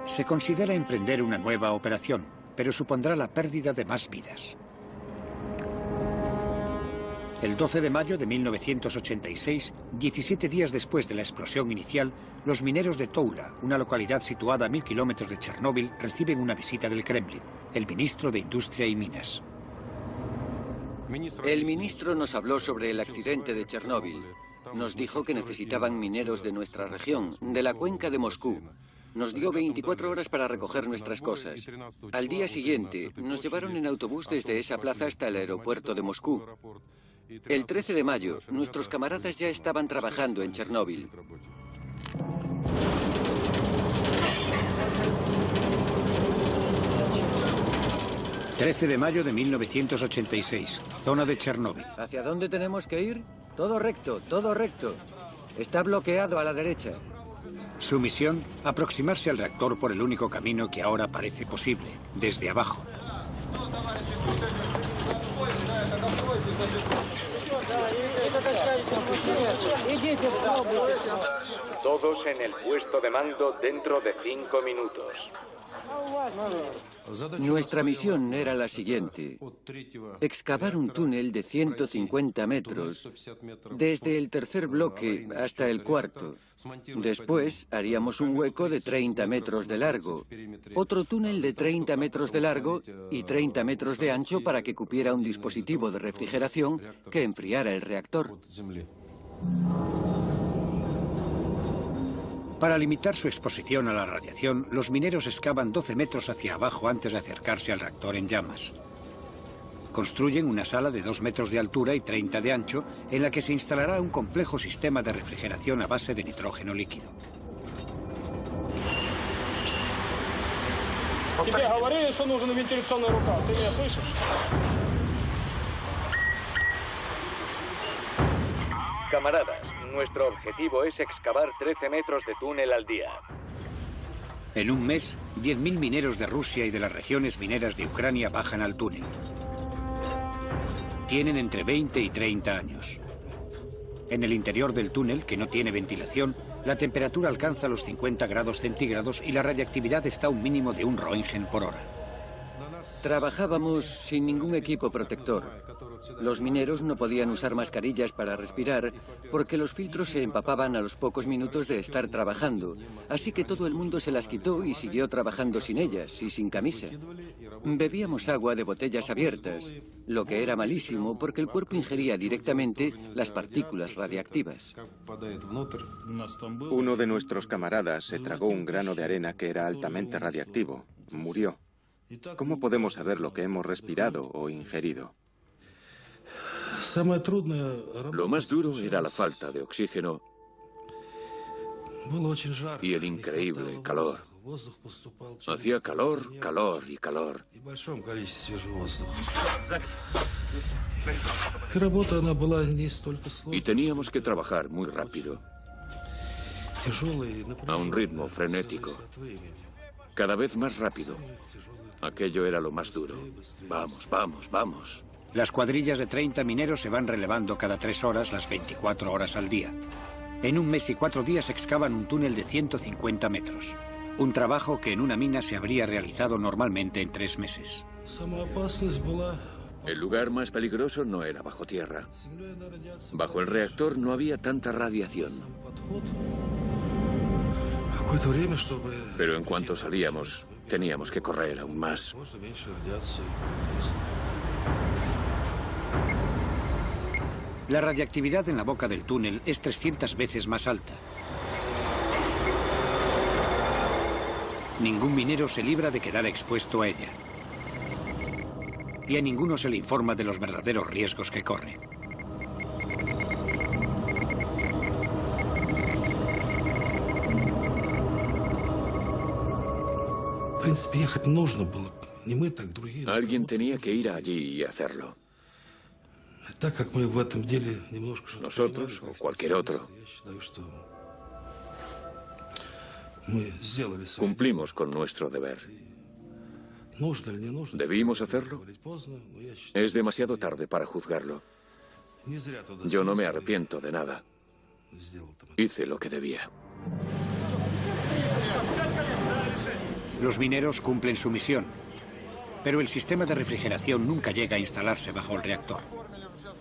Se considera emprender una nueva operación, pero supondrá la pérdida de más vidas. El 12 de mayo de 1986, 17 días después de la explosión inicial, los mineros de Toula, una localidad situada a 1000 kilómetros de Chernóbil, reciben una visita del Kremlin, el ministro de Industria y Minas. El ministro nos habló sobre el accidente de Chernóbil Nos dijo que necesitaban mineros de nuestra región, de la cuenca de Moscú. Nos dio 24 horas para recoger nuestras cosas. Al día siguiente, nos llevaron en autobús desde esa plaza hasta el aeropuerto de Moscú. El 13 de mayo, nuestros camaradas ya estaban trabajando en Chernóbil. ...13 de mayo de 1986, zona de Chernóbil. ¿Hacia dónde tenemos que ir? Todo recto, todo recto. Está bloqueado a la derecha. Su misión, aproximarse al reactor por el único camino que ahora parece posible, desde abajo. Todos en el puesto de mando dentro de 5 minutos. Nuestra misión era la siguiente: excavar un túnel de 150 metros desde el tercer bloque hasta el cuarto. Después haríamos un hueco de 30 metros de largo, otro túnel de 30 metros de largo y 30 metros de ancho para que cupiera un dispositivo de refrigeración que enfriara el reactor. Para limitar su exposición a la radiación, los mineros excavan 12 metros hacia abajo antes de acercarse al reactor en llamas. Construyen una sala de 2 metros de altura y 30 de ancho, en la que se instalará un complejo sistema de refrigeración a base de nitrógeno líquido. Camaradas, nuestro objetivo es excavar 13 metros de túnel al día. En un mes, 10.000 mineros de Rusia y de las regiones mineras de Ucrania bajan al túnel. Tienen entre 20 y 30 años. En el interior del túnel, que no tiene ventilación, la temperatura alcanza los 50 grados centígrados y la radiactividad está a un mínimo de 1 Roentgen por hora. Trabajábamos sin ningún equipo protector. Los mineros no podían usar mascarillas para respirar porque los filtros se empapaban a los pocos minutos de estar trabajando. Así que todo el mundo se las quitó y siguió trabajando sin ellas y sin camisa. Bebíamos agua de botellas abiertas, lo que era malísimo porque el cuerpo ingería directamente las partículas radiactivas. Uno de nuestros camaradas se tragó un grano de arena que era altamente radiactivo. Murió. ¿Cómo podemos saber lo que hemos respirado o ingerido? Lo más duro era la falta de oxígeno y el increíble calor. Hacía calor, calor y calor. Y teníamos que trabajar muy rápido, a un ritmo frenético, cada vez más rápido. Aquello era lo más duro. Vamos, vamos, vamos. Las cuadrillas de 30 mineros se van relevando cada 3 horas las 24 horas al día. En un mes y 4 días excavan un túnel de 150 metros. Un trabajo que en una mina se habría realizado normalmente en 3 meses. El lugar más peligroso no era bajo tierra. Bajo el reactor no había tanta radiación. Pero en cuanto salíamos, teníamos que correr aún más. La radiactividad en la boca del túnel es 300 veces más alta. Ningún minero se libra de quedar expuesto a ella. Y a ninguno se le informa de los verdaderos riesgos que corre. Alguien tenía que ir allí y hacerlo. Nosotros o cualquier otro. Cumplimos con nuestro deber. ¿Debimos hacerlo? Es demasiado tarde para juzgarlo. Yo no me arrepiento de nada. Hice lo que debía. Los mineros cumplen su misión, pero el sistema de refrigeración nunca llega a instalarse bajo el reactor.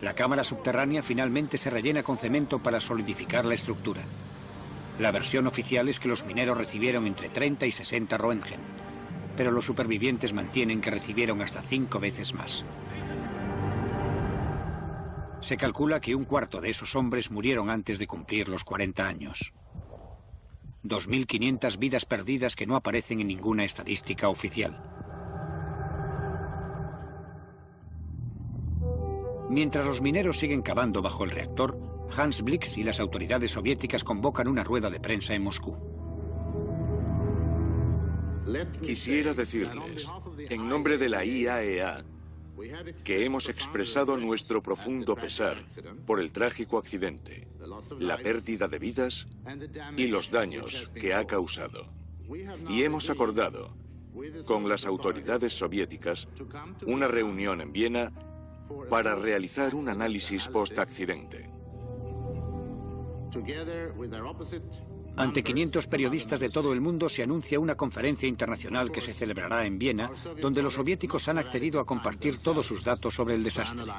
La cámara subterránea finalmente se rellena con cemento para solidificar la estructura. La versión oficial es que los mineros recibieron entre 30 y 60 Roentgen, pero los supervivientes mantienen que recibieron hasta 5 veces más. Se calcula que un cuarto de esos hombres murieron antes de cumplir los 40 años. 2.500 vidas perdidas que no aparecen en ninguna estadística oficial. Mientras los mineros siguen cavando bajo el reactor, Hans Blix y las autoridades soviéticas convocan una rueda de prensa en Moscú. Quisiera decirles, en nombre de la IAEA, que hemos expresado nuestro profundo pesar por el trágico accidente, la pérdida de vidas y los daños que ha causado. Y hemos acordado con las autoridades soviéticas una reunión en Viena para realizar un análisis post-accidente. Ante 500 periodistas de todo el mundo se anuncia una conferencia internacional que se celebrará en Viena, donde los soviéticos han accedido a compartir todos sus datos sobre el desastre.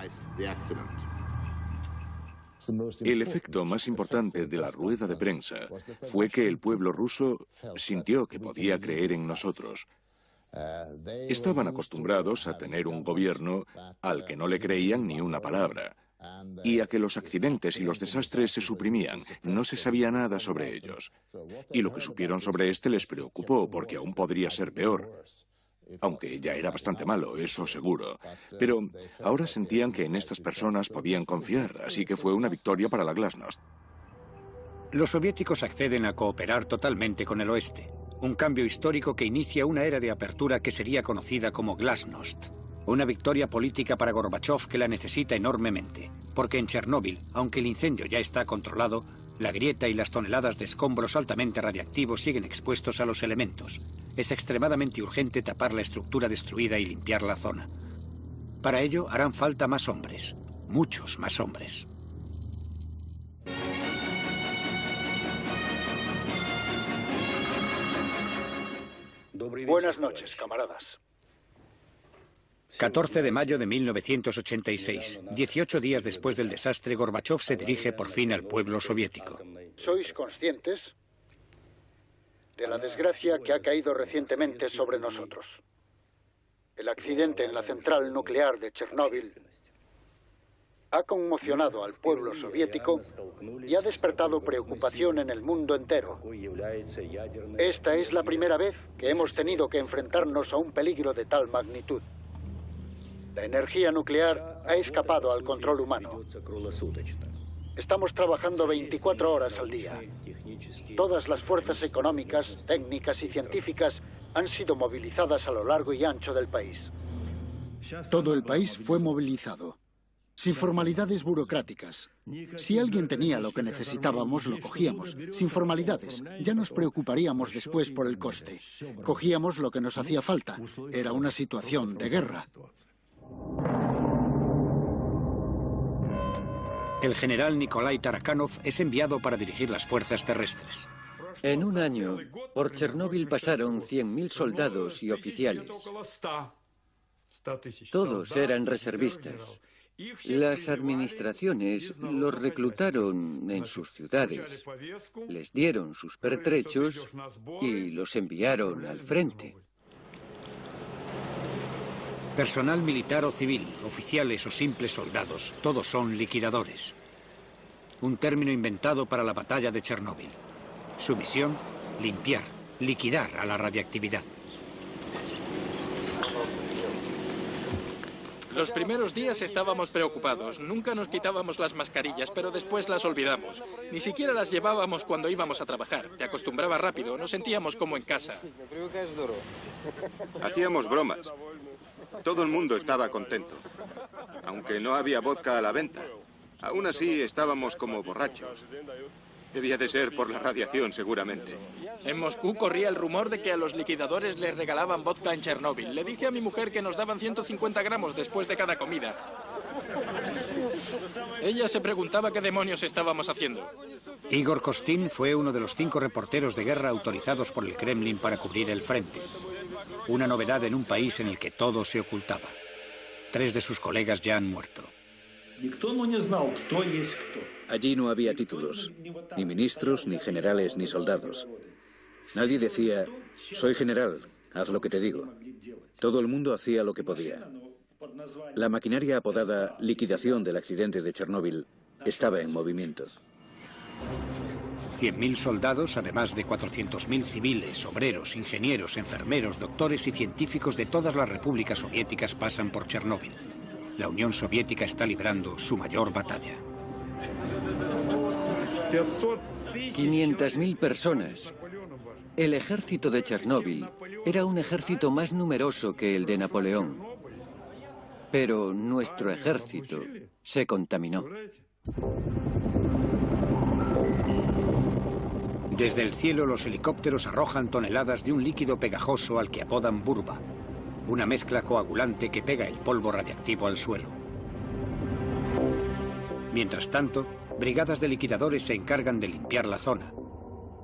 El efecto más importante de la rueda de prensa fue que el pueblo ruso sintió que podía creer en nosotros. Estaban acostumbrados a tener un gobierno al que no le creían ni una palabra, y a que los accidentes y los desastres se suprimían. No se sabía nada sobre ellos. Y lo que supieron sobre este les preocupó, porque aún podría ser peor. Aunque ya era bastante malo, eso seguro. Pero ahora sentían que en estas personas podían confiar, así que fue una victoria para la Glasnost. Los soviéticos acceden a cooperar totalmente con el oeste. Un cambio histórico que inicia una era de apertura que sería conocida como Glasnost. Una victoria política para Gorbachov que la necesita enormemente, porque en Chernóbil, aunque el incendio ya está controlado, la grieta y las toneladas de escombros altamente radiactivos siguen expuestos a los elementos. Es extremadamente urgente tapar la estructura destruida y limpiar la zona. Para ello harán falta más hombres, muchos más hombres. Buenas noches, camaradas. 14 de mayo de 1986, 18 días después del desastre, Gorbachov se dirige por fin al pueblo soviético. ¿Sois conscientes de la desgracia que ha caído recientemente sobre nosotros? El accidente en la central nuclear de Chernóbil ha conmocionado al pueblo soviético y ha despertado preocupación en el mundo entero. Esta es la primera vez que hemos tenido que enfrentarnos a un peligro de tal magnitud. La energía nuclear ha escapado al control humano. Estamos trabajando 24 horas al día. Todas las fuerzas económicas, técnicas y científicas han sido movilizadas a lo largo y ancho del país. Todo el país fue movilizado, sin formalidades burocráticas. Si alguien tenía lo que necesitábamos, lo cogíamos, sin formalidades. Ya nos preocuparíamos después por el coste. Cogíamos lo que nos hacía falta. Era una situación de guerra. El general Nikolai Tarakhanov es enviado para dirigir las fuerzas terrestres. En un año, por Chernóbil pasaron 100.000 soldados y oficiales. Todos eran reservistas. Las administraciones los reclutaron en sus ciudades, les dieron sus pertrechos y los enviaron al frente. Personal militar o civil, oficiales o simples soldados, todos son liquidadores. Un término inventado para la batalla de Chernóbil. Su misión, limpiar, liquidar a la radiactividad. Los primeros días estábamos preocupados. Nunca nos quitábamos las mascarillas, pero después las olvidamos. Ni siquiera las llevábamos cuando íbamos a trabajar. Te acostumbrabas rápido, nos sentíamos como en casa. Hacíamos bromas. Todo el mundo estaba contento. Aunque no había vodka a la venta. Aún así estábamos como borrachos. Debía de ser por la radiación, seguramente. En Moscú corría el rumor de que a los liquidadores les regalaban vodka en Chernóbil. Le dije a mi mujer que nos daban 150 gramos después de cada comida. Ella se preguntaba qué demonios estábamos haciendo. Igor Kostin fue uno de los 5 reporteros de guerra autorizados por el Kremlin para cubrir el frente. Una novedad en un país en el que todo se ocultaba. 3 de sus colegas ya han muerto. Allí no había títulos, ni ministros, ni generales, ni soldados. Nadie decía, soy general, haz lo que te digo. Todo el mundo hacía lo que podía. La maquinaria apodada liquidación del accidente de Chernóbil estaba en movimiento. 100.000 soldados, además de 400.000 civiles, obreros, ingenieros, enfermeros, doctores y científicos de todas las repúblicas soviéticas pasan por Chernóbil. La Unión Soviética está librando su mayor batalla. 500.000 personas. El ejército de Chernóbil era un ejército más numeroso que el de Napoleón. Pero nuestro ejército se contaminó. Desde el cielo los helicópteros arrojan toneladas de un líquido pegajoso al que apodan burba, una mezcla coagulante que pega el polvo radiactivo al suelo. Mientras tanto, brigadas de liquidadores se encargan de limpiar la zona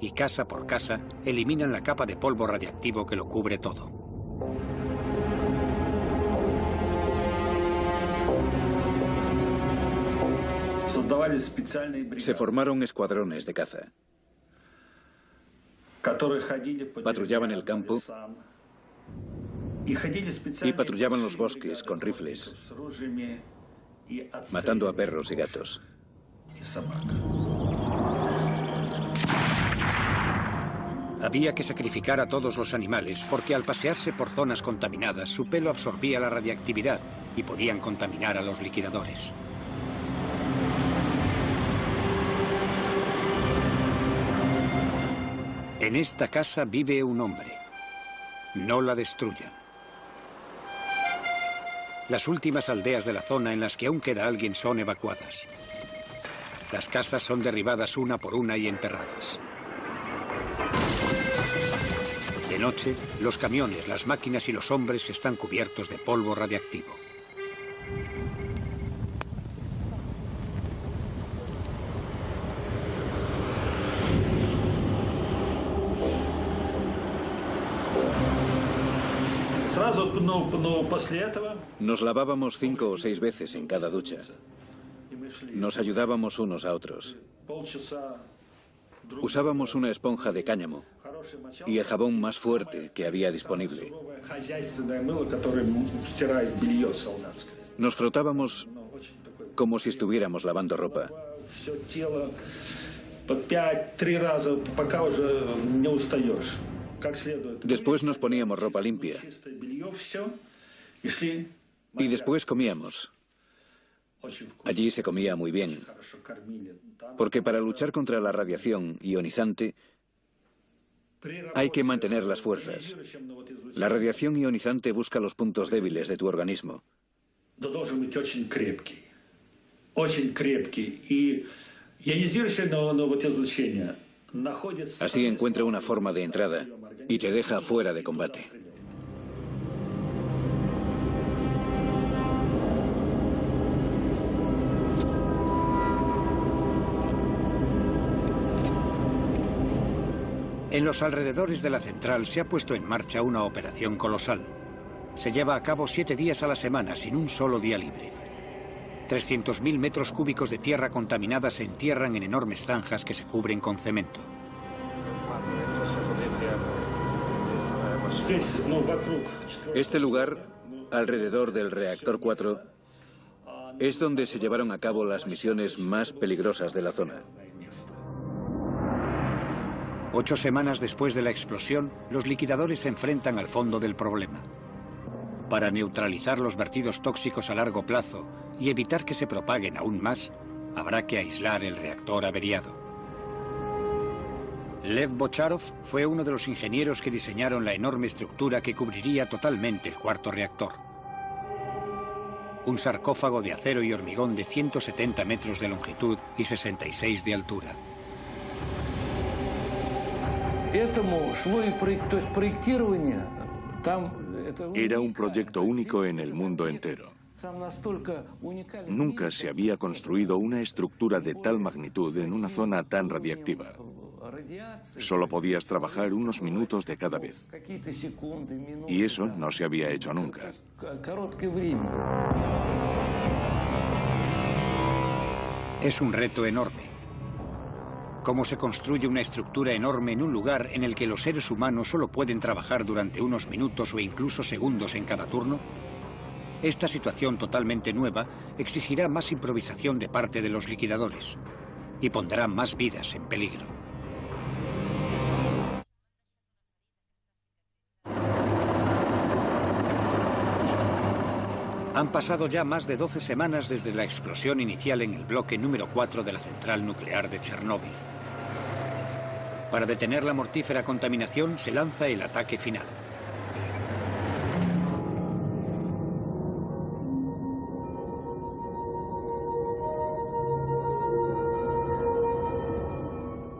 y casa por casa eliminan la capa de polvo radiactivo que lo cubre todo. Se formaron escuadrones de caza. Patrullaban el campo y patrullaban los bosques con rifles, matando a perros y gatos. Había que sacrificar a todos los animales porque al pasearse por zonas contaminadas su pelo absorbía la radiactividad y podían contaminar a los liquidadores. En esta casa vive un hombre. No la destruyan. Las últimas aldeas de la zona en las que aún queda alguien son evacuadas. Las casas son derribadas una por una y enterradas. De noche, los camiones, las máquinas y los hombres están cubiertos de polvo radiactivo. Nos lavábamos 5 o 6 veces en cada ducha. Nos ayudábamos unos a otros. Usábamos una esponja de cáñamo y el jabón más fuerte que había disponible. Nos frotábamos como si estuviéramos lavando ropa. Después nos poníamos ropa limpia. Y después comíamos. Allí se comía muy bien. Porque para luchar contra la radiación ionizante hay que mantener las fuerzas. La radiación ionizante busca los puntos débiles de tu organismo. Así encuentra una forma de entrada y te deja fuera de combate. En los alrededores de la central se ha puesto en marcha una operación colosal. Se lleva a cabo 7 días a la semana, sin un solo día libre. 300.000 metros cúbicos de tierra contaminada se entierran en enormes zanjas que se cubren con cemento. Este lugar, alrededor del reactor 4, es donde se llevaron a cabo las misiones más peligrosas de la zona. 8 semanas después de la explosión, los liquidadores se enfrentan al fondo del problema. Para neutralizar los vertidos tóxicos a largo plazo y evitar que se propaguen aún más, habrá que aislar el reactor averiado. Lev Bocharov fue uno de los ingenieros que diseñaron la enorme estructura que cubriría totalmente el cuarto reactor. Un sarcófago de acero y hormigón de 170 metros de longitud y 66 de altura. Era un proyecto único en el mundo entero. Nunca se había construido una estructura de tal magnitud en una zona tan radiactiva. Solo podías trabajar unos minutos de cada vez. Y eso no se había hecho nunca. Es un reto enorme. ¿Cómo se construye una estructura enorme en un lugar en el que los seres humanos solo pueden trabajar durante unos minutos o incluso segundos en cada turno? Esta situación totalmente nueva exigirá más improvisación de parte de los liquidadores y pondrá más vidas en peligro. Han pasado ya más de 12 semanas desde la explosión inicial en el bloque número 4 de la central nuclear de Chernóbil. Para detener la mortífera contaminación se lanza el ataque final.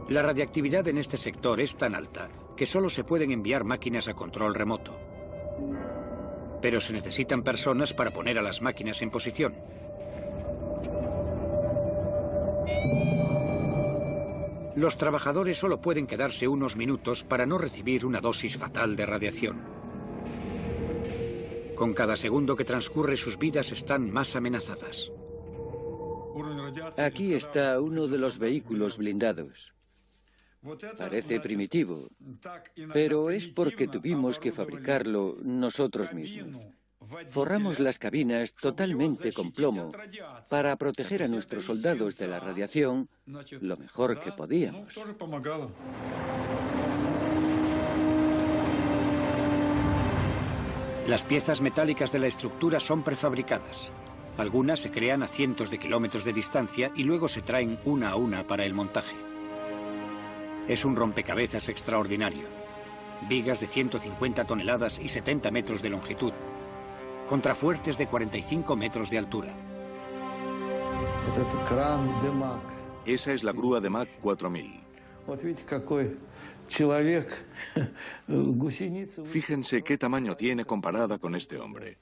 La radiactividad en este sector es tan alta que solo se pueden enviar máquinas a control remoto. Pero se necesitan personas para poner a las máquinas en posición. Los trabajadores solo pueden quedarse unos minutos para no recibir una dosis fatal de radiación. Con cada segundo que transcurre, sus vidas están más amenazadas. Aquí está uno de los vehículos blindados. Parece primitivo, pero es porque tuvimos que fabricarlo nosotros mismos. Forramos las cabinas totalmente con plomo para proteger a nuestros soldados de la radiación lo mejor que podíamos. Las piezas metálicas de la estructura son prefabricadas. Algunas se crean a cientos de kilómetros de distancia y luego se traen una a una para el montaje. Es un rompecabezas extraordinario. Vigas de 150 toneladas y 70 metros de longitud. Contrafuertes de 45 metros de altura. Esa es la grúa de Mach 4000. Fíjense qué tamaño tiene comparada con este hombre.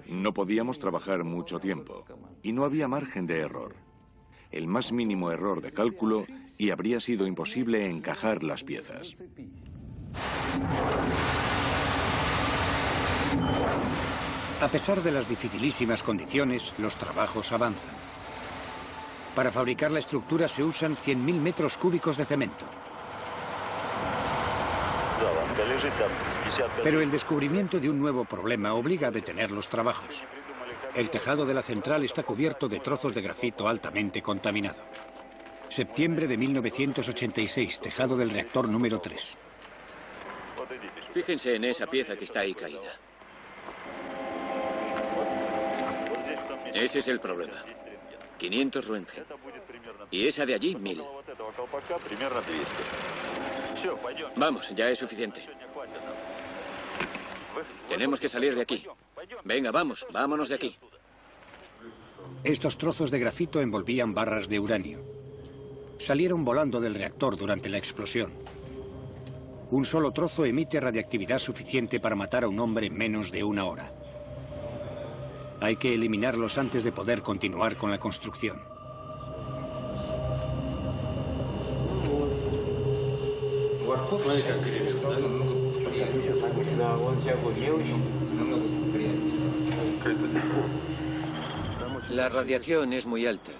No podíamos trabajar mucho tiempo y no había margen de error. El más mínimo error de cálculo y habría sido imposible encajar las piezas. A pesar de las dificilísimas condiciones, los trabajos avanzan. Para fabricar la estructura se usan 100.000 metros cúbicos de cemento. Pero el descubrimiento de un nuevo problema obliga a detener los trabajos. El tejado de la central está cubierto de trozos de grafito altamente contaminado. Septiembre de 1986, tejado del reactor número 3. Fíjense en esa pieza que está ahí caída. Ese es el problema. 500 Roentgen. Y esa de allí, 1000. Vamos, ya es suficiente. Tenemos que salir de aquí. Venga, vamos, vámonos de aquí. Estos trozos de grafito envolvían barras de uranio. Salieron volando del reactor durante la explosión. Un solo trozo emite radiactividad suficiente para matar a un hombre en menos de 1 hora. Hay que eliminarlos antes de poder continuar con la construcción. La radiación es muy alta.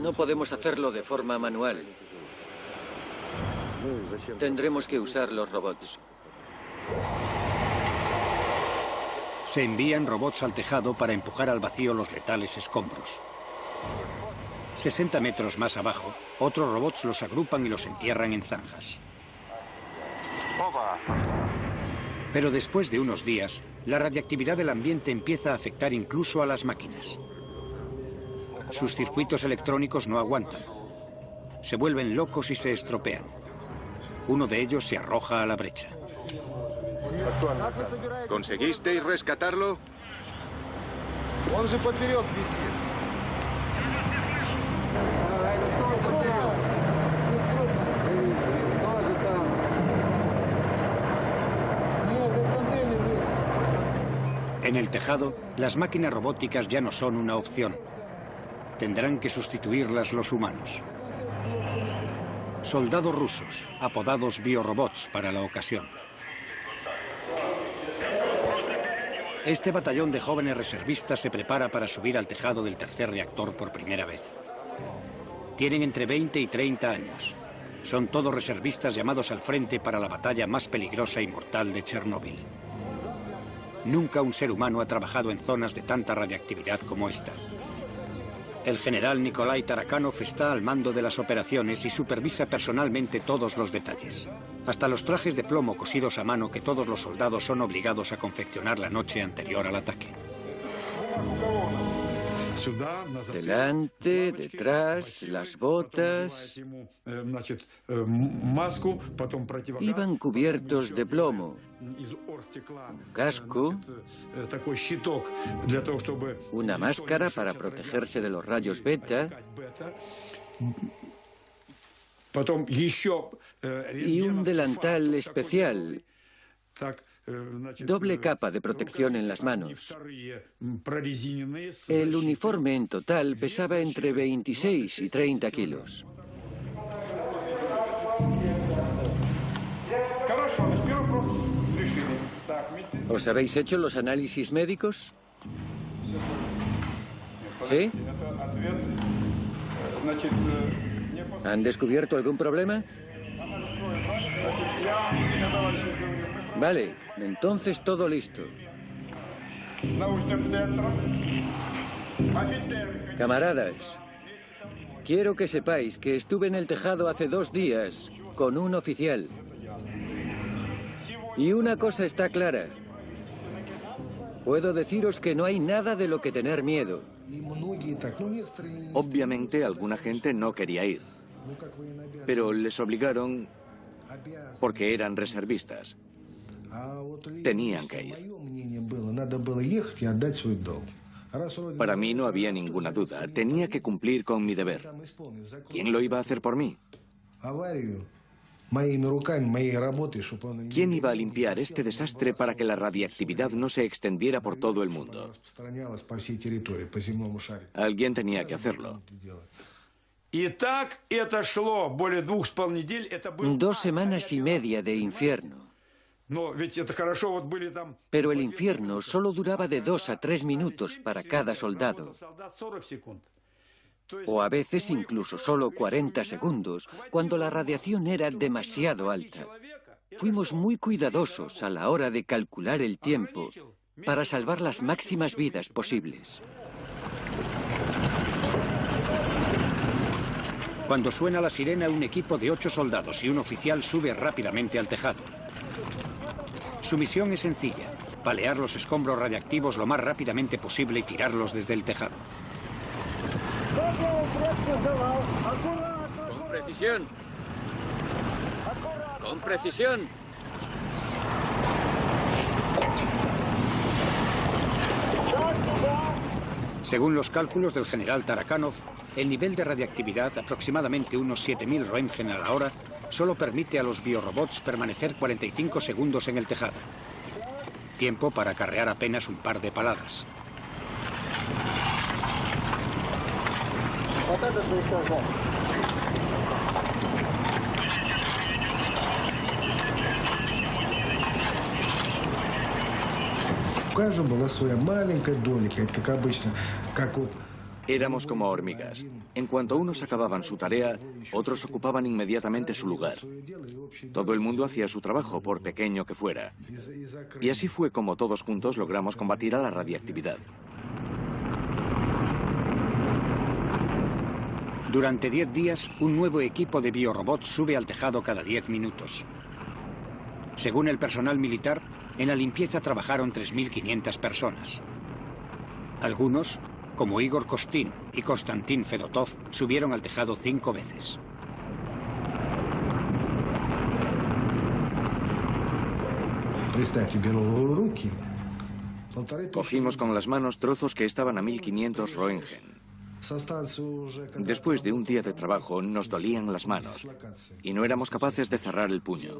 No podemos hacerlo de forma manual. Tendremos que usar los robots. Se envían robots al tejado para empujar al vacío los letales escombros. 60 metros más abajo, otros robots los agrupan y los entierran en zanjas. Pero después de unos días, la radiactividad del ambiente empieza a afectar incluso a las máquinas. Sus circuitos electrónicos no aguantan. Se vuelven locos y se estropean. Uno de ellos se arroja a la brecha. ¿Conseguisteis rescatarlo? En el tejado, las máquinas robóticas ya no son una opción. Tendrán que sustituirlas los humanos. Soldados rusos, apodados biorobots para la ocasión. Este batallón de jóvenes reservistas se prepara para subir al tejado del tercer reactor por primera vez. Tienen entre 20 y 30 años. Son todos reservistas llamados al frente para la batalla más peligrosa y mortal de Chernóbil. Nunca un ser humano ha trabajado en zonas de tanta radiactividad como esta. El general Nikolai Tarakanov está al mando de las operaciones y supervisa personalmente todos los detalles. Hasta los trajes de plomo cosidos a mano que todos los soldados son obligados a confeccionar la noche anterior al ataque. Delante, detrás, las botas. Iban cubiertos de plomo, un casco, una máscara para protegerse de los rayos beta y un delantal especial. Doble capa de protección en las manos. El uniforme en total pesaba entre 26 y 30 kilos. ¿Os habéis hecho los análisis médicos? ¿Sí? ¿Han descubierto algún problema? Vale, entonces todo listo. Camaradas, quiero que sepáis que estuve en el tejado hace 2 días con un oficial. Y una cosa está clara. Puedo deciros que no hay nada de lo que tener miedo. Obviamente alguna gente no quería ir, pero les obligaron porque eran reservistas. Tenían que ir. Para mí no había ninguna duda. Tenía que cumplir con mi deber. ¿Quién lo iba a hacer por mí? ¿Quién iba a limpiar este desastre para que la radiactividad no se extendiera por todo el mundo? Alguien tenía que hacerlo. 2 semanas y media de infierno. Pero el infierno solo duraba de 2 a 3 minutos para cada soldado. O a veces incluso solo 40 segundos, cuando la radiación era demasiado alta. Fuimos muy cuidadosos a la hora de calcular el tiempo para salvar las máximas vidas posibles. Cuando suena la sirena, un equipo de 8 soldados y un oficial sube rápidamente al tejado. Su misión es sencilla: palear los escombros radiactivos lo más rápidamente posible y tirarlos desde el tejado. Con precisión. Con precisión. Según los cálculos del general Tarakanov, el nivel de radiactividad, aproximadamente unos 7000 Roentgen a la hora, solo permite a los biorobots permanecer 45 segundos en el tejado. Tiempo para acarrear apenas un par de paladas. Éramos como hormigas. En cuanto unos acababan su tarea, otros ocupaban inmediatamente su lugar. Todo el mundo hacía su trabajo, por pequeño que fuera. Y así fue como todos juntos logramos combatir a la radiactividad. Durante 10 días, un nuevo equipo de biorobots sube al tejado cada 10 minutos. Según el personal militar, en la limpieza trabajaron 3.500 personas. Algunos, como Igor Kostin y Konstantin Fedotov, subieron al tejado 5 veces. Cogimos con las manos trozos que estaban a 1500 Roentgen. Después de un día de trabajo nos dolían las manos y no éramos capaces de cerrar el puño.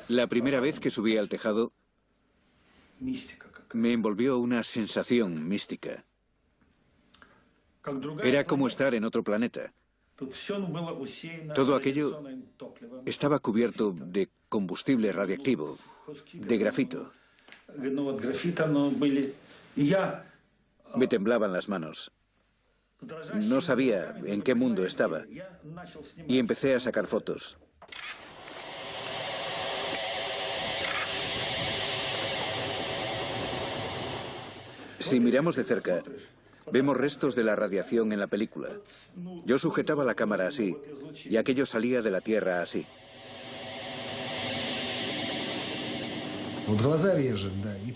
La primera vez que subí al tejado, me envolvió una sensación mística. Era como estar en otro planeta. Todo aquello estaba cubierto de combustible radiactivo, de grafito. Me temblaban las manos. No sabía en qué mundo estaba y empecé a sacar fotos. Si miramos de cerca, vemos restos de la radiación en la película. Yo sujetaba la cámara así y aquello salía de la Tierra así.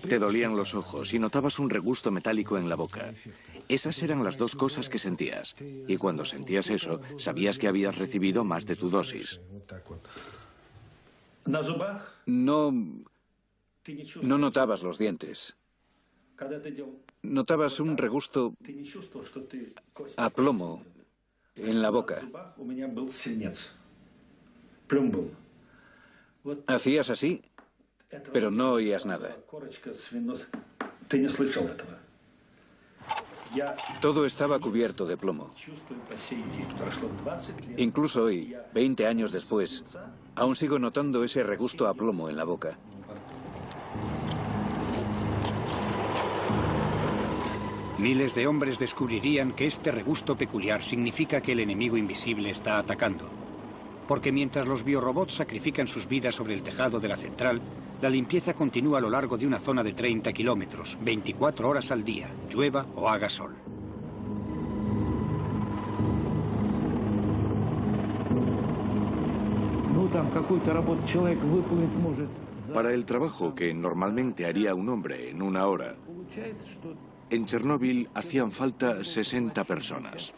Te dolían los ojos y notabas un regusto metálico en la boca. Esas eran las dos cosas que sentías. Y cuando sentías eso, sabías que habías recibido más de tu dosis. No notabas los dientes. Notabas un regusto a plomo en la boca. Hacías así, pero no oías nada. Todo estaba cubierto de plomo. Incluso hoy, 20 años después, aún sigo notando ese regusto a plomo en la boca. Miles de hombres descubrirían que este regusto peculiar significa que el enemigo invisible está atacando. Porque mientras los biorobots sacrifican sus vidas sobre el tejado de la central, la limpieza continúa a lo largo de una zona de 30 kilómetros, 24 horas al día, llueva o haga sol. Para el trabajo que normalmente haría un hombre en una hora, en Chernóbil hacían falta 60 personas.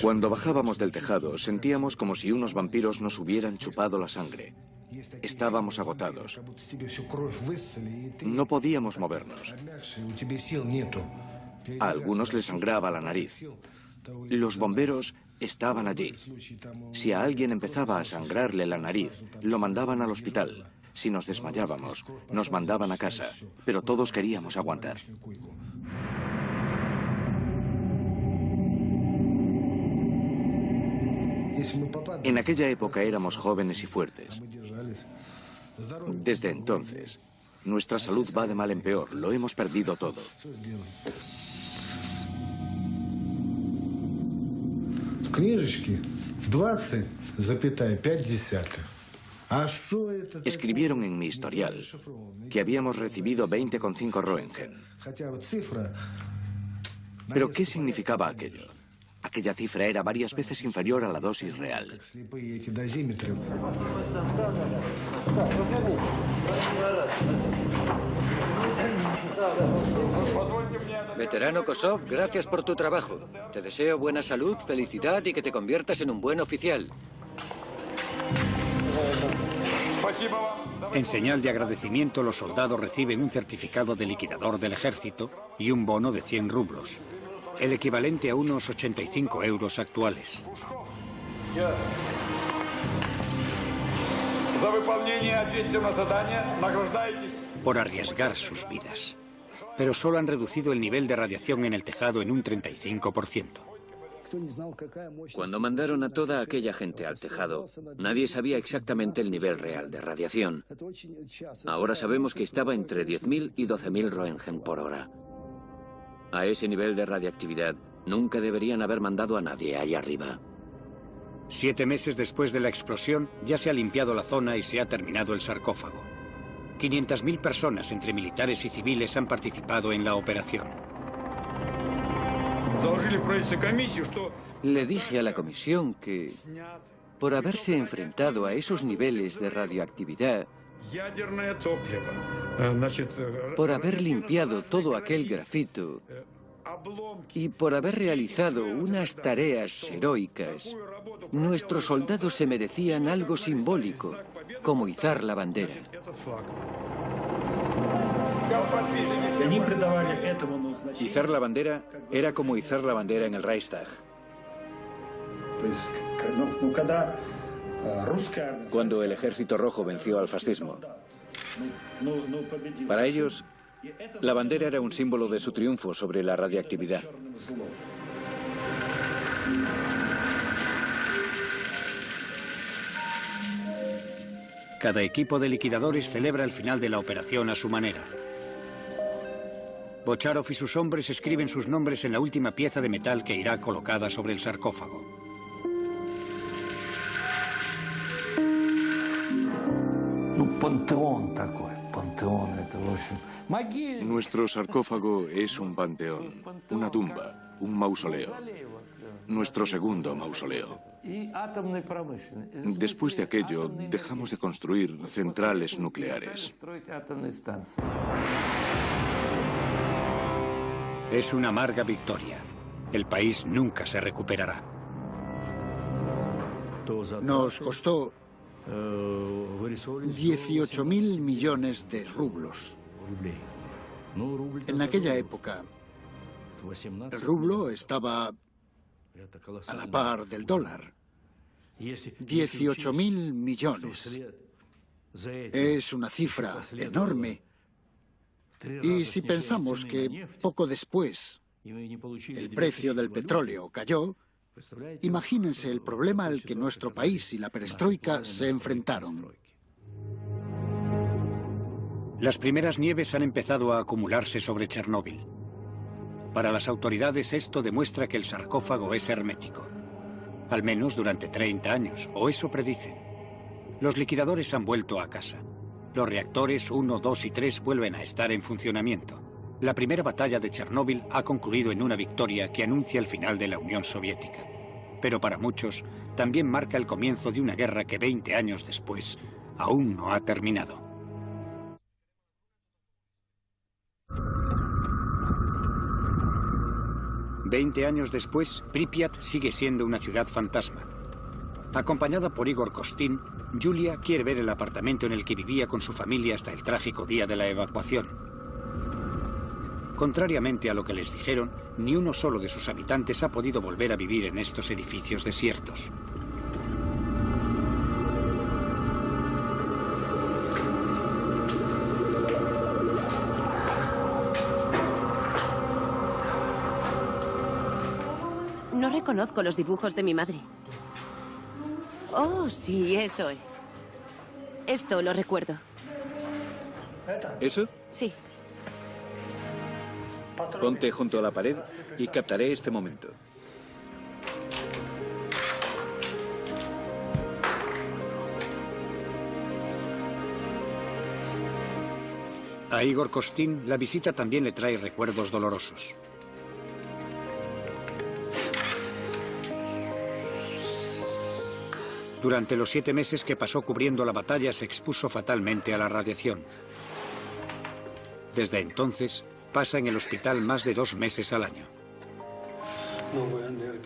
Cuando bajábamos del tejado, sentíamos como si unos vampiros nos hubieran chupado la sangre. Estábamos agotados. No podíamos movernos. A algunos les sangraba la nariz. Los bomberos estaban allí. Si a alguien empezaba a sangrarle la nariz, lo mandaban al hospital. Si nos desmayábamos, nos mandaban a casa. Pero todos queríamos aguantar. En aquella época éramos jóvenes y fuertes. Desde entonces, nuestra salud va de mal en peor. Lo hemos perdido todo. Escribieron en mi historial que habíamos recibido 20,5 Roentgen. ¿Pero qué significaba aquello? Aquella cifra era varias veces inferior a la dosis real. Veterano Kosov, gracias por tu trabajo. Te deseo buena salud, felicidad y que te conviertas en un buen oficial. En señal de agradecimiento, los soldados reciben un certificado de liquidador del ejército y un bono de 100 rublos. El equivalente a unos 85 euros actuales. Por arriesgar sus vidas. Pero solo han reducido el nivel de radiación en el tejado en un 35%. Cuando mandaron a toda aquella gente al tejado, nadie sabía exactamente el nivel real de radiación. Ahora sabemos que estaba entre 10.000 y 12.000 Roentgen por hora. A ese nivel de radiactividad, nunca deberían haber mandado a nadie allá arriba. 7 meses después de la explosión, ya se ha limpiado la zona y se ha terminado el sarcófago. 500.000 personas, entre militares y civiles, han participado en la operación. Le dije a la comisión que, por haberse enfrentado a esos niveles de radioactividad, por haber limpiado todo aquel grafito y por haber realizado unas tareas heroicas, nuestros soldados se merecían algo simbólico, como izar la bandera. Izar la bandera era como izar la bandera en el Reichstag. Cuando el Ejército Rojo venció al fascismo. Para ellos, La bandera era un símbolo de su triunfo sobre la radiactividad. Cada equipo de liquidadores celebra el final de la operación a su manera. Bocharov y sus hombres escriben sus nombres en la última pieza de metal que irá colocada sobre el sarcófago. Nuestro sarcófago es un panteón, una tumba, un mausoleo. Nuestro segundo mausoleo. Después de aquello, dejamos de construir centrales nucleares. Es una amarga victoria. El país nunca se recuperará. Nos costó 18.000 millones de rublos. En aquella época, el rublo estaba a la par del dólar. 18.000 millones. Es una cifra enorme. Y si pensamos que poco después el precio del petróleo cayó, imagínense el problema al que nuestro país y la perestroika se enfrentaron. Las primeras nieves han empezado a acumularse sobre Chernóbil. Para las autoridades esto demuestra que el sarcófago es hermético. Al menos durante 30 años, o eso predicen. Los liquidadores han vuelto a casa. Los reactores 1, 2 y 3 vuelven a estar en funcionamiento. La primera batalla de Chernóbil ha concluido en una victoria que anuncia el final de la Unión Soviética. Pero para muchos, también marca el comienzo de una guerra que 20 años después aún no ha terminado. Veinte años después, Pripyat sigue siendo una ciudad fantasma. Acompañada por Igor Kostin, Yulia quiere ver el apartamento en el que vivía con su familia hasta el trágico día de la evacuación. Contrariamente a lo que les dijeron, ni uno solo de sus habitantes ha podido volver a vivir en estos edificios desiertos. No reconozco los dibujos de mi madre. Oh, sí, eso es. Esto lo recuerdo. ¿Eso? Sí. Ponte junto a la pared y captaré este momento. A Igor Kostin, la visita también le trae recuerdos dolorosos. Durante los 7 meses que pasó cubriendo la batalla, se expuso fatalmente a la radiación. Desde entonces, pasa en el hospital más de 2 meses al año.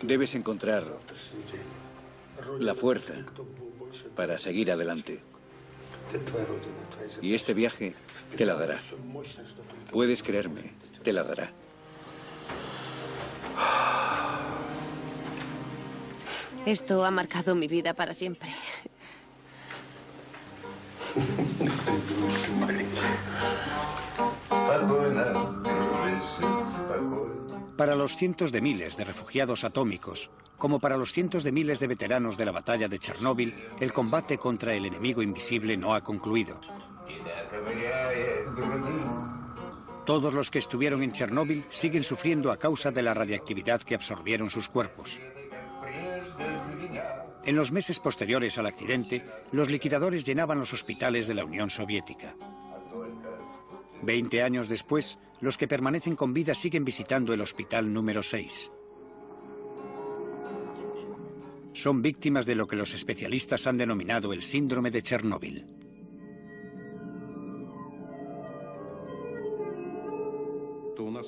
Debes encontrar la fuerza para seguir adelante. Y este viaje te la dará. Puedes creerme, te la dará. Esto ha marcado mi vida para siempre. Para los cientos de miles de refugiados atómicos, como para los cientos de miles de veteranos de la batalla de Chernóbil, el combate contra el enemigo invisible no ha concluido. Todos los que estuvieron en Chernóbil siguen sufriendo a causa de la radiactividad que absorbieron sus cuerpos. En los meses posteriores al accidente, los liquidadores llenaban los hospitales de la Unión Soviética. 20 años después, los que permanecen con vida siguen visitando el hospital número 6. Son víctimas de lo que los especialistas han denominado el síndrome de Chernóbil.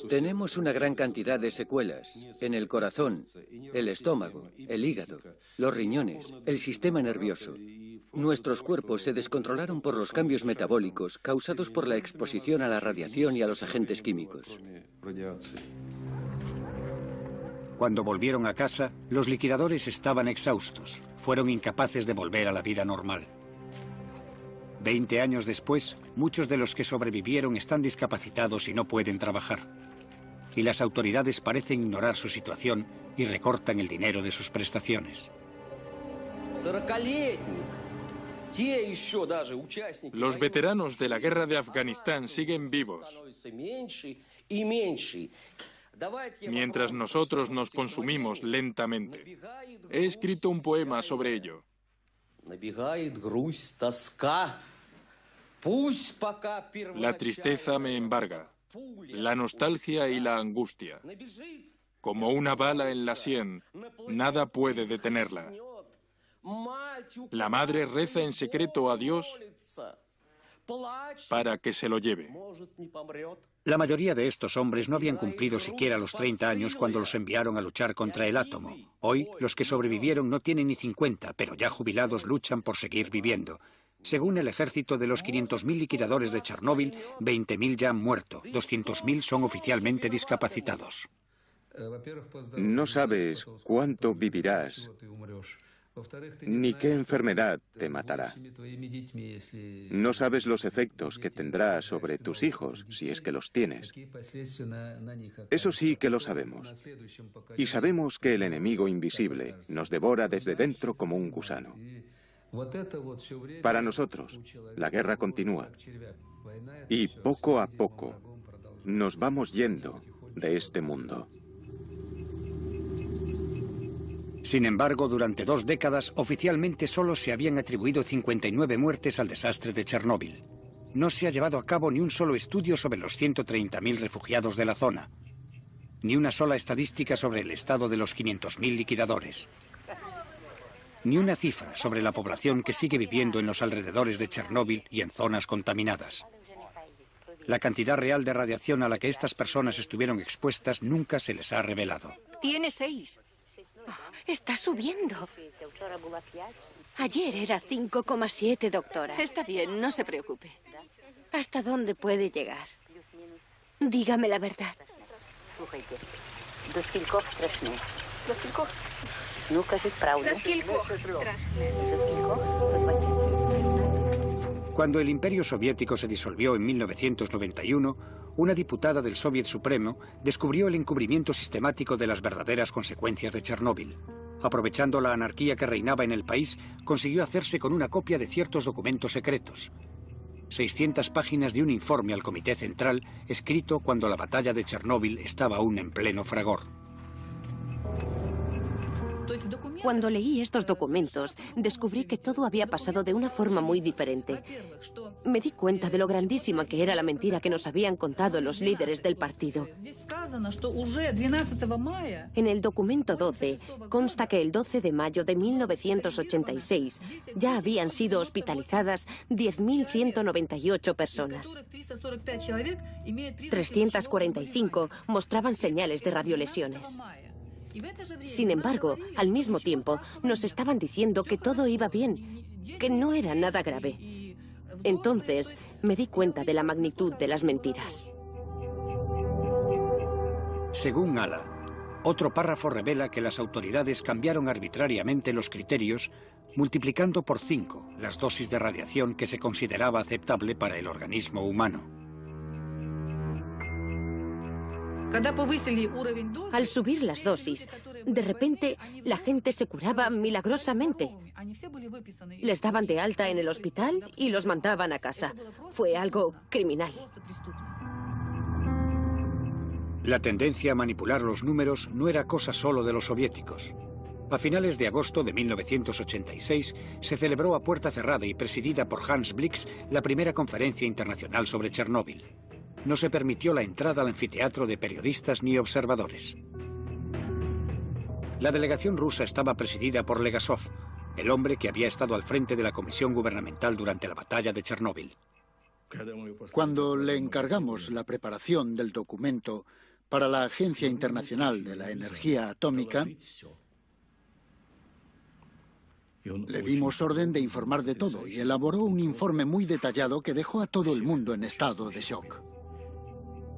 Tenemos una gran cantidad de secuelas en el corazón, el estómago, el hígado, los riñones, el sistema nervioso. Nuestros cuerpos se descontrolaron por los cambios metabólicos causados por la exposición a la radiación y a los agentes químicos. Cuando volvieron a casa, los liquidadores estaban exhaustos. Fueron incapaces de volver a la vida normal. 20 años después, muchos de los que sobrevivieron están discapacitados y no pueden trabajar. Y las autoridades parecen ignorar su situación y recortan el dinero de sus prestaciones. Los veteranos de la guerra de Afganistán siguen vivos, mientras nosotros nos consumimos lentamente. He escrito un poema sobre ello. La tristeza me embarga, la nostalgia y la angustia. Como una bala en la sien, nada puede detenerla. La madre reza en secreto a Dios para que se lo lleve. La mayoría de estos hombres no habían cumplido siquiera los 30 años cuando los enviaron a luchar contra el átomo. Hoy, los que sobrevivieron no tienen ni 50, pero ya jubilados luchan por seguir viviendo. Según el ejército de los 500.000 liquidadores de Chernóbil, 20.000 ya han muerto, 200.000 son oficialmente discapacitados. No sabes cuánto vivirás, ni qué enfermedad te matará. No sabes los efectos que tendrá sobre tus hijos, si es que los tienes. Eso sí que lo sabemos. Y sabemos que el enemigo invisible nos devora desde dentro como un gusano. Para nosotros, la guerra continúa. Y poco a poco nos vamos yendo de este mundo. Sin embargo, durante 2 décadas, oficialmente solo se habían atribuido 59 muertes al desastre de Chernóbil. No se ha llevado a cabo ni un solo estudio sobre los 130.000 refugiados de la zona, ni una sola estadística sobre el estado de los 500.000 liquidadores, ni una cifra sobre la población que sigue viviendo en los alrededores de Chernóbil y en zonas contaminadas. La cantidad real de radiación a la que estas personas estuvieron expuestas nunca se les ha revelado. Tiene 6. Está subiendo. Ayer era 5,7, doctora. Está bien, no se preocupe. ¿Hasta dónde puede llegar? Dígame la verdad. Cuando el Imperio Soviético se disolvió en 1991, una diputada del Soviet Supremo descubrió el encubrimiento sistemático de las verdaderas consecuencias de Chernóbil. Aprovechando la anarquía que reinaba en el país, consiguió hacerse con una copia de ciertos documentos secretos. 600 páginas de un informe al Comité Central, escrito cuando la batalla de Chernóbil estaba aún en pleno fragor. Cuando leí estos documentos, descubrí que todo había pasado de una forma muy diferente. Me di cuenta de lo grandísima que era la mentira que nos habían contado los líderes del partido. En el documento 12 consta que el 12 de mayo de 1986 ya habían sido hospitalizadas 10.198 personas. 345 mostraban señales de radiolesiones. Sin embargo, al mismo tiempo, nos estaban diciendo que todo iba bien, que no era nada grave. Entonces, me di cuenta de la magnitud de las mentiras. Según Ala, otro párrafo revela que las autoridades cambiaron arbitrariamente los criterios, multiplicando por 5 las dosis de radiación que se consideraba aceptable para el organismo humano. Al subir las dosis, de repente la gente se curaba milagrosamente. Les daban de alta en el hospital y los mandaban a casa. Fue algo criminal. La tendencia a manipular los números no era cosa solo de los soviéticos. A finales de agosto de 1986 se celebró a puerta cerrada y presidida por Hans Blix la primera conferencia internacional sobre Chernóbil. No se permitió la entrada al anfiteatro de periodistas ni observadores. La delegación rusa estaba presidida por Legasov, el hombre que había estado al frente de la comisión gubernamental durante la batalla de Chernóbil. Cuando le encargamos la preparación del documento para la Agencia Internacional de la Energía Atómica, le dimos orden de informar de todo y elaboró un informe muy detallado que dejó a todo el mundo en estado de shock.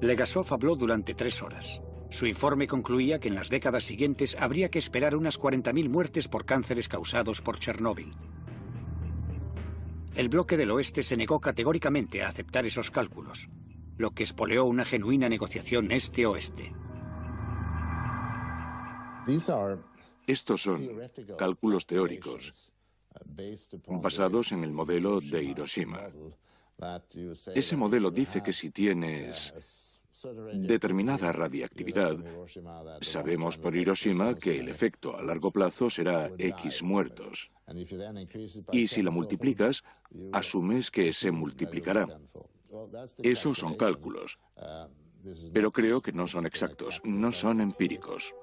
Legasov habló durante 3 horas. Su informe concluía que en las décadas siguientes habría que esperar unas 40.000 muertes por cánceres causados por Chernóbil. El bloque del oeste se negó categóricamente a aceptar esos cálculos, lo que espoleó una genuina negociación este-oeste. Estos son cálculos teóricos, basados en el modelo de Hiroshima. Ese modelo dice que si tienes determinada radiactividad, sabemos por Hiroshima que el efecto a largo plazo será X muertos. Y si la multiplicas, asumes que se multiplicará. Esos son cálculos. Pero creo que no son exactos, no son empíricos.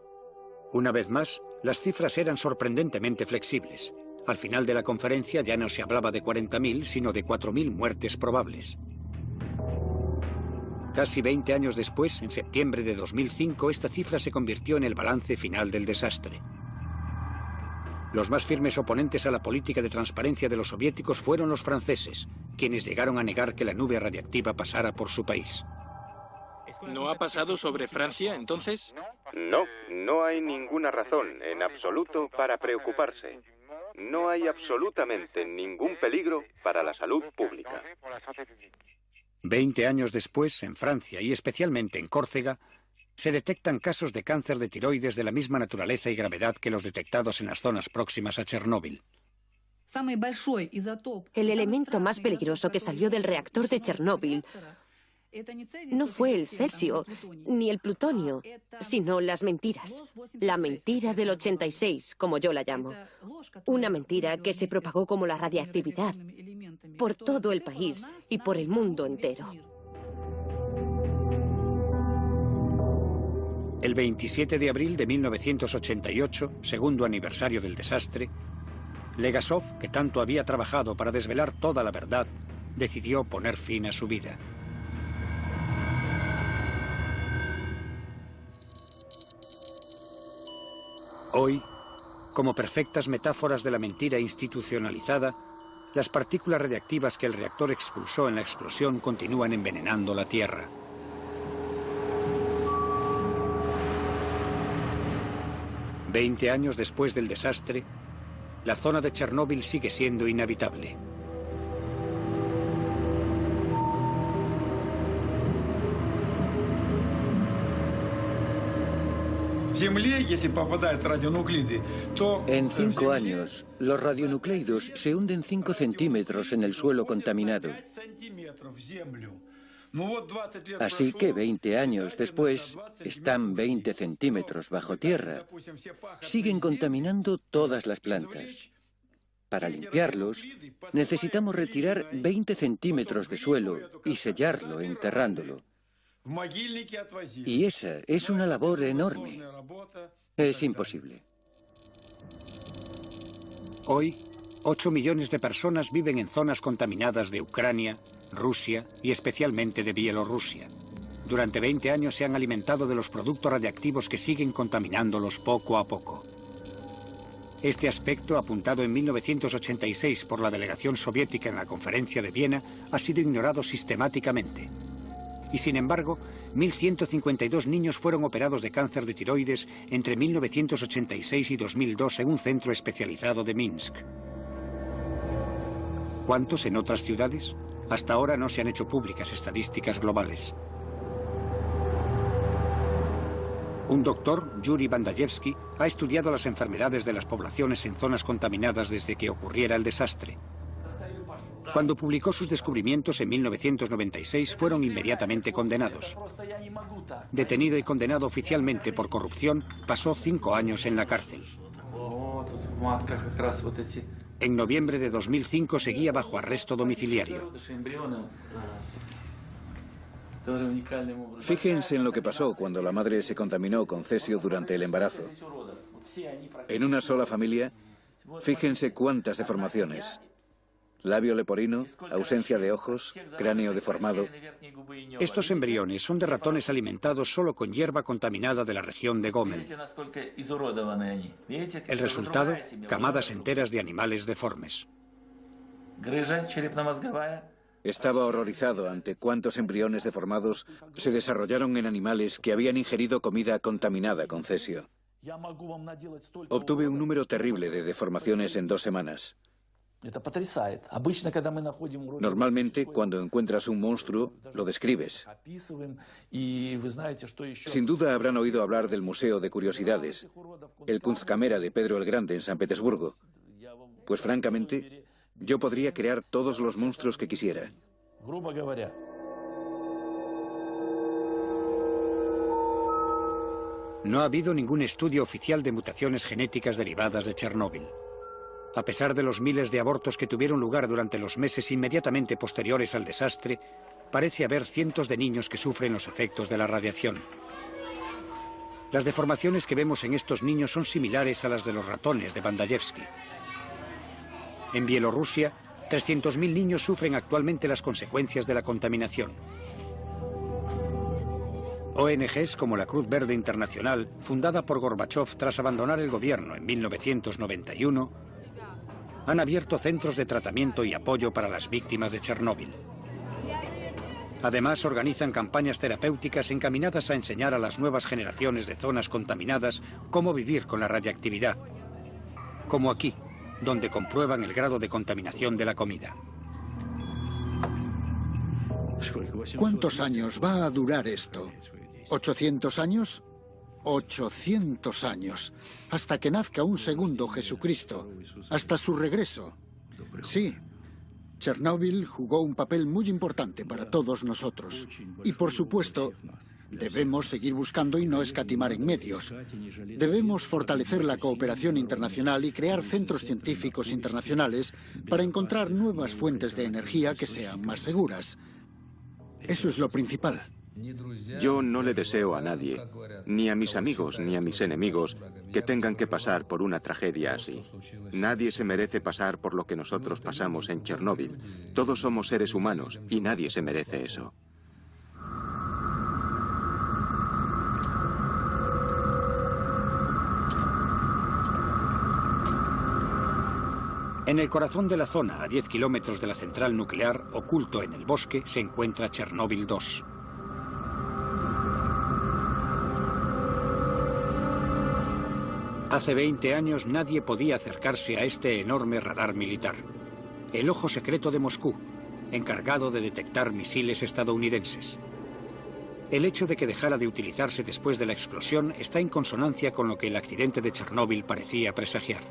Una vez más, las cifras eran sorprendentemente flexibles. Al final de la conferencia ya no se hablaba de 40.000, sino de 4.000 muertes probables. Casi 20 años después, en septiembre de 2005, esta cifra se convirtió en el balance final del desastre. Los más firmes oponentes a la política de transparencia de los soviéticos fueron los franceses, quienes llegaron a negar que la nube radiactiva pasara por su país. ¿No ha pasado sobre Francia, entonces? No, no hay ninguna razón en absoluto para preocuparse. No hay absolutamente ningún peligro para la salud pública. 20 años después, en Francia y especialmente en Córcega, se detectan casos de cáncer de tiroides de la misma naturaleza y gravedad que los detectados en las zonas próximas a Chernóbil. El elemento más peligroso que salió del reactor de Chernóbil no fue el cesio ni el plutonio, sino las mentiras. La mentira del 86, como yo la llamo. Una mentira que se propagó como la radiactividad por todo el país y por el mundo entero. El 27 de abril de 1988, segundo aniversario del desastre, Legasov, que tanto había trabajado para desvelar toda la verdad, decidió poner fin a su vida. Hoy, como perfectas metáforas de la mentira institucionalizada, las partículas radiactivas que el reactor expulsó en la explosión continúan envenenando la Tierra. Veinte años después del desastre, la zona de Chernóbil sigue siendo inhabitable. En 5 años, los radionucleidos se hunden 5 centímetros en el suelo contaminado. Así que 20 años después, están 20 centímetros bajo tierra. Siguen contaminando todas las plantas. Para limpiarlos, necesitamos retirar 20 centímetros de suelo y sellarlo enterrándolo. Y esa es una labor enorme. Es imposible. Hoy, 8 millones de personas viven en zonas contaminadas de Ucrania, Rusia y especialmente de Bielorrusia. Durante 20 años se han alimentado de los productos radiactivos que siguen contaminándolos poco a poco. Este aspecto, apuntado en 1986 por la delegación soviética en la conferencia de Viena, ha sido ignorado sistemáticamente. Y sin embargo, 1.152 niños fueron operados de cáncer de tiroides entre 1986 y 2002 en un centro especializado de Minsk. ¿Cuántos en otras ciudades? Hasta ahora no se han hecho públicas estadísticas globales. Un doctor, Yuri Bandayevsky, ha estudiado las enfermedades de las poblaciones en zonas contaminadas desde que ocurriera el desastre. Cuando publicó sus descubrimientos en 1996, fueron inmediatamente condenados. Detenido y condenado oficialmente por corrupción, pasó 5 años en la cárcel. En noviembre de 2005 seguía bajo arresto domiciliario. Fíjense en lo que pasó cuando la madre se contaminó con cesio durante el embarazo. En una sola familia, fíjense cuántas deformaciones. Labio leporino, ausencia de ojos, cráneo deformado. Estos embriones son de ratones alimentados solo con hierba contaminada de la región de Gomel. El resultado, camadas enteras de animales deformes. Estaba horrorizado ante cuántos embriones deformados se desarrollaron en animales que habían ingerido comida contaminada con cesio. Obtuve un número terrible de deformaciones en 2 semanas. Normalmente, cuando encuentras un monstruo, lo describes. Sin duda habrán oído hablar del Museo de Curiosidades, el Kunstkamera de Pedro el Grande en San Petersburgo. Pues francamente, yo podría crear todos los monstruos que quisiera. No ha habido ningún estudio oficial de mutaciones genéticas derivadas de Chernóbil. A pesar de los miles de abortos que tuvieron lugar durante los meses inmediatamente posteriores al desastre, parece haber cientos de niños que sufren los efectos de la radiación. Las deformaciones que vemos en estos niños son similares a las de los ratones de Bandayevsky. En Bielorrusia, 300.000 niños sufren actualmente las consecuencias de la contaminación. ONGs como la Cruz Verde Internacional, fundada por Gorbachov tras abandonar el gobierno en 1991, han abierto centros de tratamiento y apoyo para las víctimas de Chernóbil. Además, organizan campañas terapéuticas encaminadas a enseñar a las nuevas generaciones de zonas contaminadas cómo vivir con la radiactividad, como aquí, donde comprueban el grado de contaminación de la comida. ¿Cuántos años va a durar esto? ¿800 años? 800 años. Hasta que nazca un segundo Jesucristo. Hasta su regreso. Sí. Chernóbil jugó un papel muy importante para todos nosotros. Y por supuesto, debemos seguir buscando y no escatimar en medios. Debemos fortalecer la cooperación internacional y crear centros científicos internacionales para encontrar nuevas fuentes de energía que sean más seguras. Eso es lo principal. Yo no le deseo a nadie, ni a mis amigos ni a mis enemigos, que tengan que pasar por una tragedia así. Nadie se merece pasar por lo que nosotros pasamos en Chernóbil. Todos somos seres humanos y nadie se merece eso. En el corazón de la zona, a 10 kilómetros de la central nuclear, oculto en el bosque, se encuentra Chernóbil 2. Hace 20 años nadie podía acercarse a este enorme radar militar. El ojo secreto de Moscú, encargado de detectar misiles estadounidenses. El hecho de que dejara de utilizarse después de la explosión está en consonancia con lo que el accidente de Chernóbil parecía presagiar.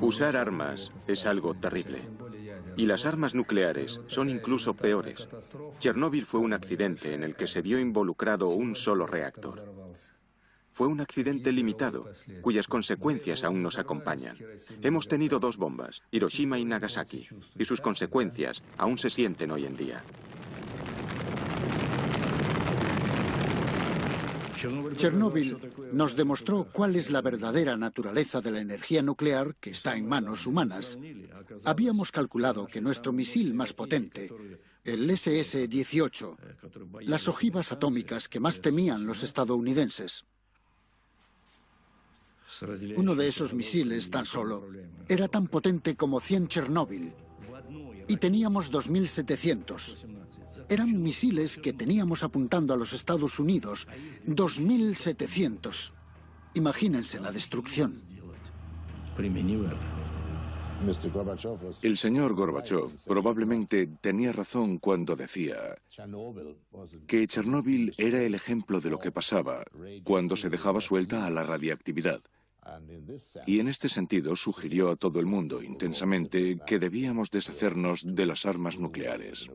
Usar armas es algo terrible. Y las armas nucleares son incluso peores. Chernóbil fue un accidente en el que se vio involucrado un solo reactor. Fue un accidente limitado, cuyas consecuencias aún nos acompañan. Hemos tenido 2 bombas, Hiroshima y Nagasaki, y sus consecuencias aún se sienten hoy en día. Chernóbil nos demostró cuál es la verdadera naturaleza de la energía nuclear que está en manos humanas. Habíamos calculado que nuestro misil más potente, el SS-18, las ojivas atómicas que más temían los estadounidenses. Uno de esos misiles tan solo era tan potente como 100 Chernóbil. Y teníamos 2.700. Eran misiles que teníamos apuntando a los Estados Unidos. 2.700. Imagínense la destrucción. El señor Gorbachov probablemente tenía razón cuando decía que Chernóbil era el ejemplo de lo que pasaba cuando se dejaba suelta a la radiactividad. Y en este sentido sugirió a todo el mundo intensamente que debíamos deshacernos de las armas nucleares.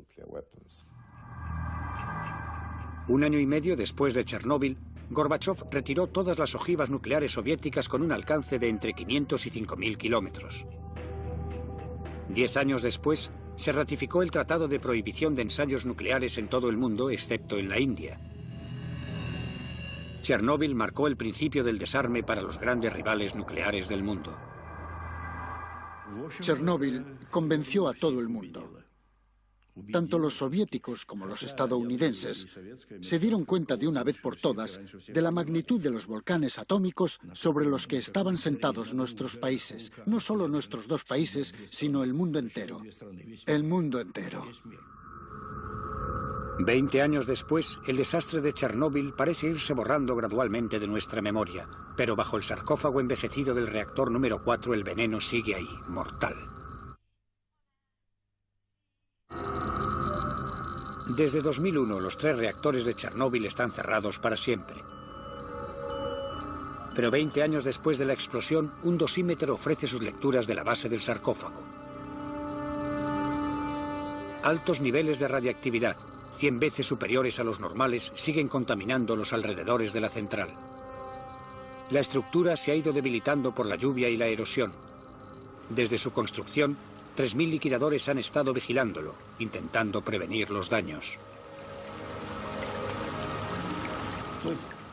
1 año y medio después de Chernóbil, Gorbachov retiró todas las ojivas nucleares soviéticas con un alcance de entre 500 y 5.000 kilómetros. 10 años después, se ratificó el Tratado de Prohibición de Ensayos Nucleares en todo el mundo, excepto en la India. Chernóbil marcó el principio del desarme para los grandes rivales nucleares del mundo. Chernóbil convenció a todo el mundo. Tanto los soviéticos como los estadounidenses se dieron cuenta de una vez por todas de la magnitud de los volcanes atómicos sobre los que estaban sentados nuestros países. No solo nuestros 2 países, sino el mundo entero. El mundo entero. 20 años después, el desastre de Chernóbil parece irse borrando gradualmente de nuestra memoria, pero bajo el sarcófago envejecido del reactor número 4 el veneno sigue ahí, mortal. Desde 2001, los 3 reactores de Chernóbil están cerrados para siempre. Pero 20 años después de la explosión, un dosímetro ofrece sus lecturas de la base del sarcófago. Altos niveles de radiactividad, 100 veces superiores a los normales, siguen contaminando los alrededores de la central. La estructura se ha ido debilitando por la lluvia y la erosión. Desde su construcción, 3.000 liquidadores han estado vigilándolo, intentando prevenir los daños.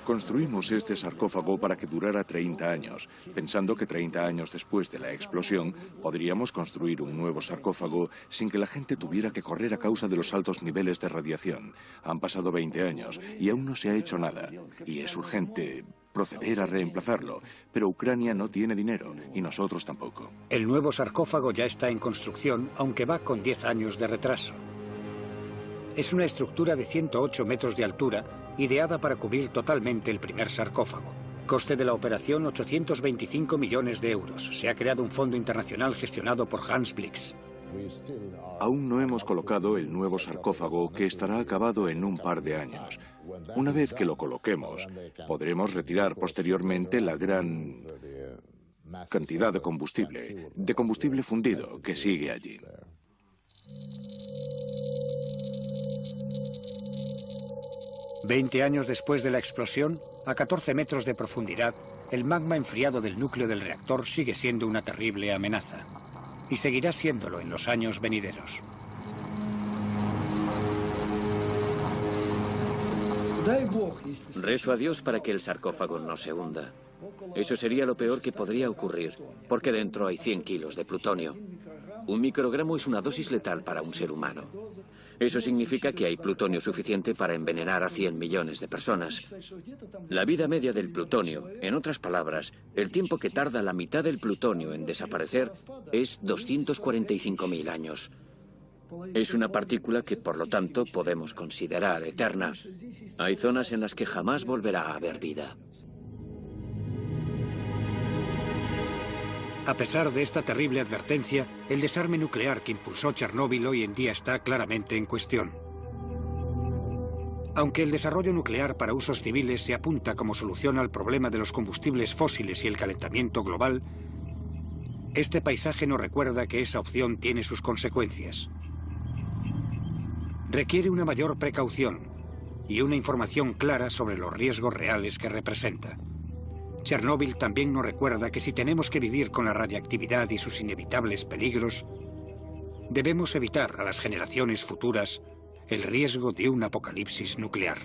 Construimos este sarcófago para que durara 30 años, pensando que 30 años después de la explosión podríamos construir un nuevo sarcófago sin que la gente tuviera que correr a causa de los altos niveles de radiación. Han pasado 20 años y aún no se ha hecho nada, y es urgente proceder a reemplazarlo, pero Ucrania no tiene dinero y nosotros tampoco. El nuevo sarcófago ya está en construcción, aunque va con 10 años de retraso. Es una estructura de 108 metros de altura, ideada para cubrir totalmente el primer sarcófago. Coste de la operación, 825 millones de euros. Se ha creado un fondo internacional gestionado por Hans Blix. Aún no hemos colocado el nuevo sarcófago, que estará acabado en un par de años. Una vez que lo coloquemos, podremos retirar posteriormente la gran cantidad de combustible fundido que sigue allí. «20 años después de la explosión, a 14 metros de profundidad, el magma enfriado del núcleo del reactor sigue siendo una terrible amenaza. Y seguirá siéndolo en los años venideros». Rezo a Dios para que el sarcófago no se hunda. Eso sería lo peor que podría ocurrir, porque dentro hay 100 kilos de plutonio. Un microgramo es una dosis letal para un ser humano. Eso significa que hay plutonio suficiente para envenenar a 100 millones de personas. La vida media del plutonio, en otras palabras, el tiempo que tarda la mitad del plutonio en desaparecer, es 245.000 años. Es una partícula que, por lo tanto, podemos considerar eterna. Hay zonas en las que jamás volverá a haber vida. A pesar de esta terrible advertencia, el desarme nuclear que impulsó Chernóbil hoy en día está claramente en cuestión. Aunque el desarrollo nuclear para usos civiles se apunta como solución al problema de los combustibles fósiles y el calentamiento global, este paisaje nos recuerda que esa opción tiene sus consecuencias. Requiere una mayor precaución y una información clara sobre los riesgos reales que representa. Chernóbil también nos recuerda que si tenemos que vivir con la radiactividad y sus inevitables peligros, debemos evitar a las generaciones futuras el riesgo de un apocalipsis nuclear.